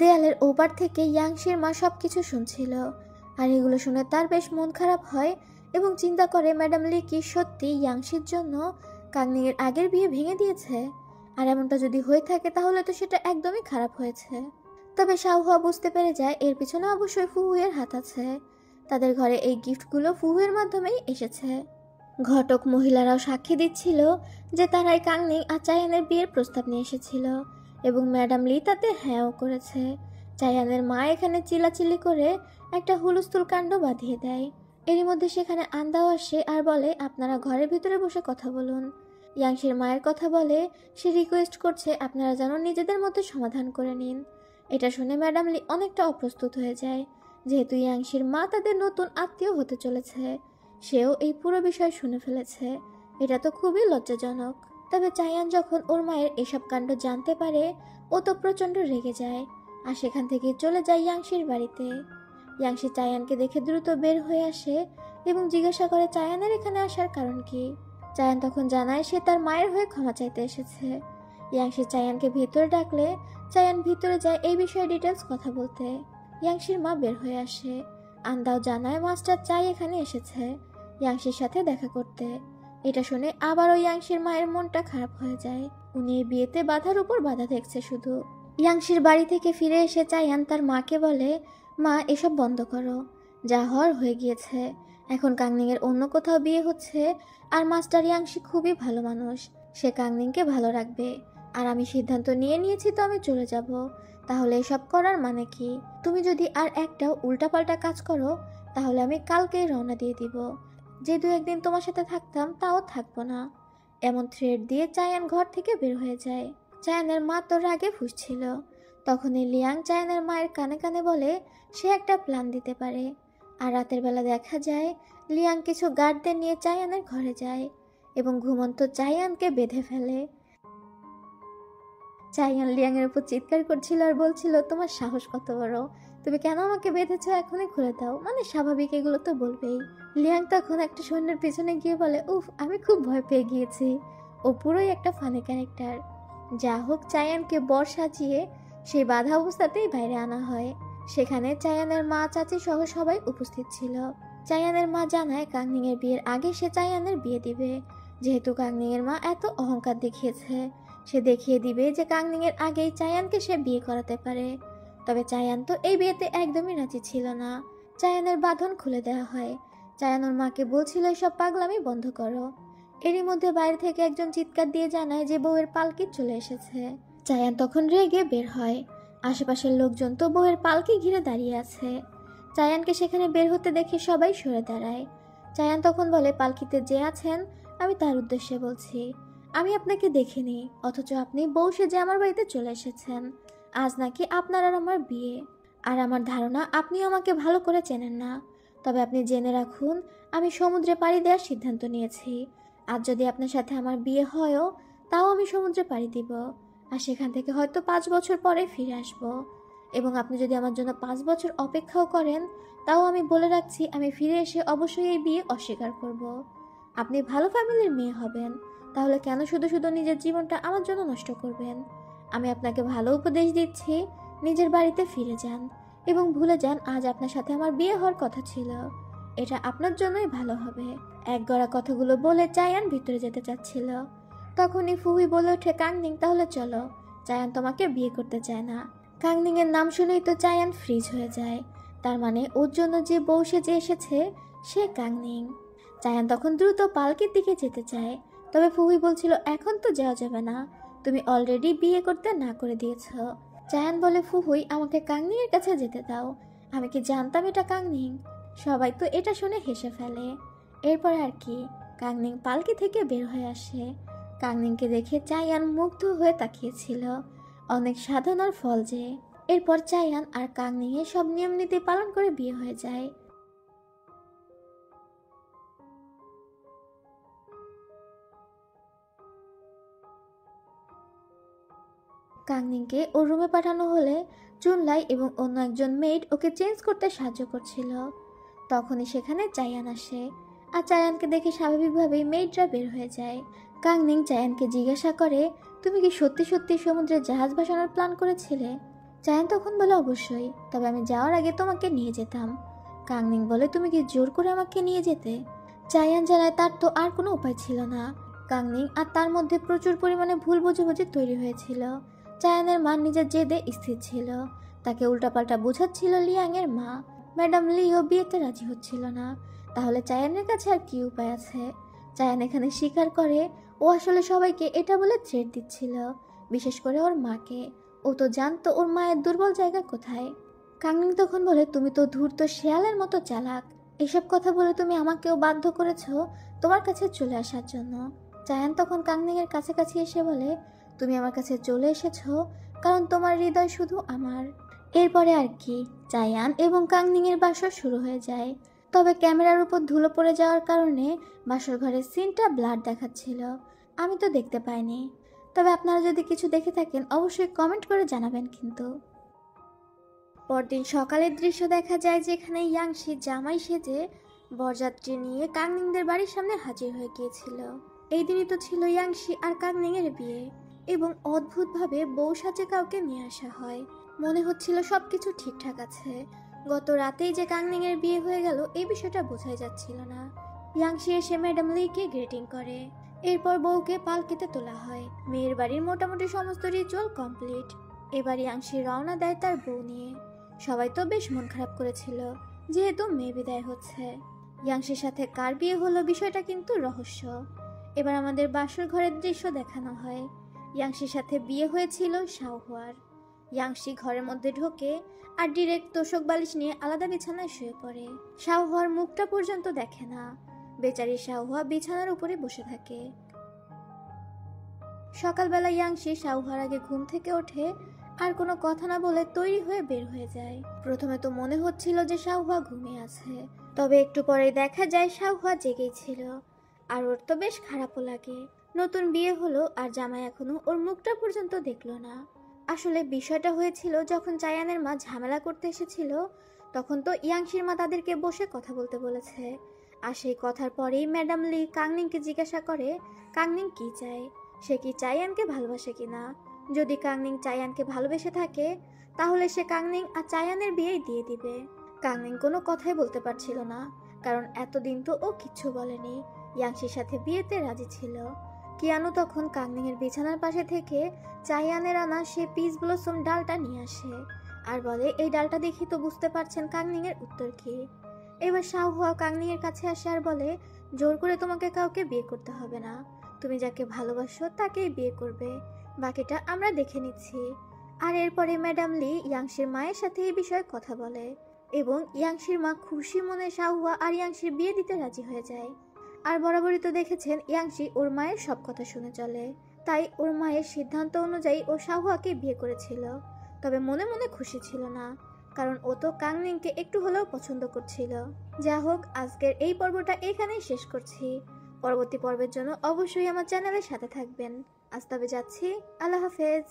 দেয়ালের ওপার থেকে ইয়াংশির মা সবকিছু শুনছিল, আর এগুলো শুনে তার বেশ মন খারাপ হয় এবং চিন্তা করে ম্যাডাম লি কি সত্যি ইয়াংশির জন্য কাংনিংয়ের আগের বিয়ে ভেঙে দিয়েছে। আর এমনটা যদি হয়ে থাকে তাহলে তো সেটা একদমই খারাপ হয়েছে। তবে শাওহুয়া বুঝতে পেরে যায় এর পিছনে অবশ্যই ফুহুয়ের হাত আছে। তাদের ঘরে এই গিফটগুলো ফুহুয়ের মাধ্যমেই এসেছে। ঘটক মহিলারাও সাক্ষী দিচ্ছিল যে তারাই কাংনিং আর চায়ানের বিয়ের প্রস্তাব নিয়ে এসেছিল এবং ম্যাডাম লি তাতে হ্যাঁও করেছে। চায়ানের মা এখানে চিল্লাচিল্লি করে একটা হুলস্থুল কাণ্ড বাঁধিয়ে দেয়। এরই মধ্যে সেখানে আন্দাও আসে আর বলে, আপনারা ঘরের ভিতরে বসে কথা বলুন। ইয়াংশির মায়ের কথা বলে সে রিকোয়েস্ট করছে আপনারা যেন নিজেদের মধ্যে সমাধান করে নিন। এটা শুনে ম্যাডাম লি অনেকটা অপ্রস্তুত হয়ে যায়, যেহেতু ইয়াংশির মা তাদের নতুন আত্মীয় হতে চলেছে। সেও এই পুরো বিষয় শুনে ফেলেছে। এটা তো খুবই লজ্জাজনক। তবে চায়ান যখন ওর মায়ের এসব কাণ্ড জানতে পারে, ও তো প্রচণ্ড রেগে যায় আর সেখান থেকে চলে যায় ইয়াংশির বাড়িতে। ইয়াংশি চায়ানকে দেখে দ্রুত বের হয়ে আসে এবং জিজ্ঞাসা করে চায়ানের এখানে আসার কারণ কি। চায়ান তখন জানায় সে তার মায়ের হয়ে ক্ষমা চাইতে এসেছে। ইয়াংশি চায়ানকে ভিতরে ডাকলে চায়ান ভিতরে যায় এই বিষয়ে ডিটেলস কথা বলতে। ইয়াংশির মা বের হয়ে আসে। আন্দাও জানায় মাস্টার চাই এখানে এসেছে ইয়াংশির সাথে দেখা করতে। এটা শুনে আবারও ইয়াংশির মায়ের মনটা খারাপ হয়ে যায়। উনি এই বিয়েতে বাধার উপর বাধা দেখছে শুধু। ইয়াংশির বাড়ি থেকে ফিরে এসে চায়ান তার মাকে বলে, মা এসব বন্ধ করো, যা হওয়ার হয়ে গিয়েছে। এখন কাংনিংয়ের অন্য কোথাও বিয়ে হচ্ছে, আর মাস্টার ইয়াংশি খুবই ভালো মানুষ, সে কাংনিংকে ভালো রাখবে। আর আমি সিদ্ধান্ত নিয়ে নিয়েছি, তো আমি চলে যাব। তাহলে এসব করার মানে কি? তুমি যদি আর একটাও উল্টাপাল্টা কাজ করো তাহলে আমি কালকেই রওনা দিয়ে দিব। যে 2-1 দিন তোমার সাথে থাকতাম তাও থাকবো না। এমন থ্রেড দিয়ে চায়ান ঘর থেকে বের হয়ে যায়। চায়ানের মা তো রাগে ফুঁসছিল। তখনই লিয়াং চায়ানের মায়ের কানে কানে বলে সে একটা প্ল্যান দিতে পারে। আর রাতের বেলা দেখা যায় লিয়াং কিছু গার্ডদের নিয়ে চায়ানের ঘরে যায় এবং ঘুমন্ত চায়ানকে বেঁধে ফেলে। চায়ান লিয়াংয়ের উপর চিৎকার করছিল আর বলছিল, তোমার সাহস কত বড়, তুমি কেন আমাকে বেঁধেছ, এখনই খুলে দাও। মানে স্বাভাবিক, এগুলো তো বলবেই। লিয়াং তখন একটা সৈন্যের পিছনে গিয়ে বলে, উফ, আমি খুব ভয় পেয়ে গিয়েছি। ও পুরোই একটা ফানি ক্যারেক্টার। যা হোক, চায়ানকে বর সাজিয়ে সেই বাধা অবস্থাতেই বাইরে আনা হয়। সেখানে চায়ানের মা, চাচি সহ সবাই উপস্থিত ছিল। চায়ানের মা জানায় কাংনিংয়ের বিয়ের আগে সে চায়ানের বিয়ে দিবে। যেহেতু কাংনিংয়ের মা এত অহংকার দেখিয়েছে, সে দেখিয়ে দিবে যে কাংনিংয়ের আগেই চায়ানকে সে বিয়ে করাতে পারে। তবে চায়ান তো এই বিয়েতে একদমই রাজি ছিল না। চায়ানের বাঁধন খুলে দেওয়া হয়। চায়ান ওর মাকে বলছিল এসব পাগলামি বন্ধ করো। এরই মধ্যে বাইরে থেকে একজন চিৎকার দিয়ে জানায় যে বউয়ের পালকি চলে এসেছে। চায়ান তখন রেগে বের হয়। আশেপাশের লোকজন তো বউয়ের পালকি ঘিরে দাঁড়িয়ে আছে। চায়ানকে সেখানে বের হতে দেখে সবাই সরে দাঁড়ায়। চায়ান তখন বলে, পালকিতে যে আছেন আমি তার উদ্দেশ্যে বলছি, আমি আপনাকে দেখিনি, অথচ আপনি বউ সেজে আমার বাড়িতে চলে এসেছেন। আজ নাকি আপনার আর আমার বিয়ে। আর আমার ধারণা আপনি আমাকে ভালো করে চেনেন না। তবে আপনি জেনে রাখুন, আমি সমুদ্রে পাড়ি দেওয়ার সিদ্ধান্ত নিয়েছি। আজ যদি আপনার সাথে আমার বিয়ে হয়ও, তাও আমি সমুদ্রে পাড়ি দিব। আর সেখান থেকে হয়তো 5 বছর পরে ফিরে আসব। এবং আপনি যদি আমার জন্য 5 বছর অপেক্ষাও করেন, তাও আমি বলে রাখছি, আমি ফিরে এসে অবশ্যই এই বিয়ে অস্বীকার করব। আপনি ভালো ফ্যামিলির মেয়ে হবেন, তাহলে কেন শুধু শুধু নিজের জীবনটা আমার জন্য নষ্ট করবেন? আমি আপনাকে ভালো উপদেশ দিচ্ছি, নিজের বাড়িতে ফিরে যান এবং ভুলে যান আজ আপনার সাথে আমার বিয়ে হওয়ার কথা ছিল। এটা আপনার জন্যই ভালো হবে। একগড়া কথাগুলো বলে চায়ান ভিতরে যেতে চাচ্ছিল। তখনই ফুহুই বলে ওঠে, কাংনিং, তাহলে চলো, চায়ান তোমাকে বিয়ে করতে চায় না। কাংনিং এর নাম শুনেই তো চায়ান ফ্রিজ হয়ে যায়। তার মানে ওর জন্য যে বউ সেজে এসেছে সে কাংনিং। চায়ান তখন দ্রুত পালকির দিকে যেতে চায়। তবে ফুহুই বলছিল, এখন তো যাওয়া যাবে না, তুমি অলরেডি বিয়ে করতে না করে দিয়েছ। চায়ান বলে, ফুহুই, আমাকে কাংনিং এর কাছে যেতে দাও, আমি কি জানতাম এটা কাংনিং? সবাই তো এটা শুনে হেসে ফেলে। এরপর আর কি, কাংনিং পালকি থেকে বের হয়ে আসে। কাংনিংকে দেখে চায়ান মুগ্ধ হয়ে তাকিয়েছিল। অনেক সাধনার ফল যে। এরপর চায়ান আর কাংনিং এর সব নিয়ম নীতি পালন করে বিয়ে হয়ে যায়। কাংনিংকে ওর রুমে পাঠানো হলে চুনলাই এবং অন্য একজন মেড ওকে চেঞ্জ করতে সাহায্য করছিল। তখনই সেখানে চায়ান আসে, আর চায়ানকে দেখে স্বাভাবিকভাবেই মেডরা বের হয়ে যায়। কাংনিং চায়ানকে জিজ্ঞাসা করে, তুমি কি সত্যি সত্যি সমুদ্রে জাহাজ ভাসানোর প্ল্যান করেছিলে? চায়ান তখন বলে, অবশ্যই, তবে আমি যাওয়ার আগে তোমাকে নিয়ে যেতাম। কাংনিং বলে, তুমি কি জোর করে আমাকে নিয়ে যেতে? চায়ান জানায় তার তো আর কোনো উপায় ছিল না। কাংনিং আর তার মধ্যে প্রচুর পরিমাণে ভুল বোঝাবুঝি তৈরি হয়েছিল। চায়ানের মা নিজের জেদে স্থির ছিল, তাকে উল্টাপাল্টা বোঝাচ্ছিল লিয়াং এর মা। ম্যাডাম লিও বিয়েতে রাজি হচ্ছিল না। তাহলে চায়ানের কাছে আর কি উপায় আছে? চায়ান এখানে স্বীকার করে ও আসলে সবাইকে এটা বলে থ্রেট দিচ্ছিল, বিশেষ করে ওর মাকে। ও তো জানতো ওর মায়ের দুর্বল জায়গা কোথায়। কাংনিং তখন বলে, তুমি তো ধূর্ত শেয়ালের মতো চালাক। এসব কথা বলে তুমি আমাকেও বাধ্য করেছো তোমার কাছে চলে আসার জন্য। চায়ান তখন কাংনিং এর কাছাকাছি এসে বলে, তুমি আমার কাছে চলে এসেছো কারণ তোমার হৃদয় শুধু আমার। এরপরে আর কি, চায়ান এবং কাংনিং এর বাসর শুরু হয়ে যায়। তবে ক্যামেরার উপর ধুলো পড়ে যাওয়ার কারণে বাসর ঘরের সিনটা ব্লার দেখাচ্ছিল। আমি তো দেখতে পাইনি, তবে আপনারা যদি কিছু দেখে থাকেন অবশ্যই কমেন্ট করে জানাবেন কিন্তু। পরদিন সকালের দৃশ্য দেখা যায়, যেখানে ইয়াংশি জামাই সেজে বরযাত্রী নিয়ে কাংনিংদের বাড়ির সামনে হাজির হয়ে গিয়েছিল। এই দিনই তো ছিল ইয়াংশি আর কাংনিং এর বিয়ে, এবং অদ্ভুতভাবে বউ সাজে কাউকে নিয়ে আসা হয়। মনে হচ্ছিল সবকিছু ঠিকঠাক আছে। গত রাতেই যে কাংনিং এর বিয়ে হয়ে গেল এই বিষয়টা বোঝাই যাচ্ছিল না। ইয়াংশি এসে ম্যাডাম লিকে গ্রিটিং করে। এরপর বউকে পালকিতে তোলা হয়। মেয়ের বাড়ির মোটামুটি সমস্ত রিচুয়াল কমপ্লিট। এবার ইয়াংশি রওনা দেয় তার বউ নিয়ে। সবাই তো বেশ মন খারাপ করেছিল, যেহেতু মেয়ে বিদায় হচ্ছে। ইয়াংশির সাথে কার বিয়ে হলো বিষয়টা কিন্তু রহস্য। এবার আমাদের বাসর ঘরের দৃশ্য দেখানো হয়। ইয়াংশির সাথে বিয়ে হয়েছিল শাওহুয়ার। ইয়াংশি ঘরের মধ্যে ঢোকে আর ডিরেক্ট তোষক বালিশ নিয়ে আলাদা বিছানায় শুয়ে পড়ে। শাওহুয়ার মুখটা পর্যন্ত দেখে না। বেচারি শাওহুয়া বিছানার উপরে বসে থাকে। সকালবেলা ইয়াংশি শাওহুয়ার আগে ঘুম থেকে ওঠে আর কোনো কথা না বলে তৈরি হয়ে বের হয়ে যায়। প্রথমে তো মনে হচ্ছিল যে শাওহুয়া ঘুমিয়ে আছে, তবে একটু পরে দেখা যায় শাওহুয়া জেগেই ছিল। আর ওর তো বেশ খারাপও লাগে। নতুন বিয়ে হলো আর জামাই এখনো ওর মুখটা পর্যন্ত দেখলো না। আসলে বিষয়টা হয়েছিল, যখন চায়ানের মা ঝামেলা করতে এসেছিল তখন তো ইয়াংশির মা তাদেরকে বসে কথা বলতে বলেছে। আর সেই কথার পরেই ম্যাডাম লি কাংনিংকে জিজ্ঞাসা করে কাংনিং কি চায়, সে কি চায়ানকে ভালোবাসে কিনা। যদি কাংনিং চায়ানকে ভালোবেসে থাকে তাহলে সে কাংনিং আর চায়ানের বিয়েই দিয়ে দিবে। কাংনিং কোনো কথাই বলতে পারছিল না, কারণ এতদিন তো ও কিচ্ছু বলেনি। ইয়াংশির সাথে বিয়েতে রাজি ছিল। কিয়ানু তখন কাংনিং এর বিছানার পাশে থেকে চায়ানের আনা সে পিস ব্লসম ডালটা নিয়ে আসে আর বলে, এই ডালটা দেখি তো বুঝতে পারছেন কাংনিং এর উত্তর কি। এবার শাওহুয়া কাংনিং এর কাছে আসে আর বলে, জোর করে তোমাকে কাউকে বিয়ে করতে হবে না, তুমি যাকে ভালোবাসো তাকেই বিয়ে করবে, বাকিটা আমরা দেখে নিচ্ছি। আর এরপরে ম্যাডাম লি ইয়াংশির মায়ের সাথে এই বিষয়ে কথা বলে এবং ইয়াংশির মা খুশি মনে শাওহুয়া আর ইয়াংশির বিয়ে দিতে রাজি হয়ে যায়। আর বরাবরই তো দেখেছেন ইয়াংশি ওর মায়ের সব কথা শুনে চলে, তাই ওর মায়ের সিদ্ধান্ত অনুযায়ী ও শাওহুয়াকে বিয়ে করেছিল। তবে মনে মনে খুশি ছিল না, কারণ ও তো কাংনিংকে একটু হলেও পছন্দ করছিল। যা হোক, আজকের এই পর্বটা এখানেই শেষ করছি। পরবর্তী পর্বের জন্য অবশ্যই আমার চ্যানেলের সাথে থাকবেন। আজ তবে যাচ্ছি, আল্লাহ হাফেজ।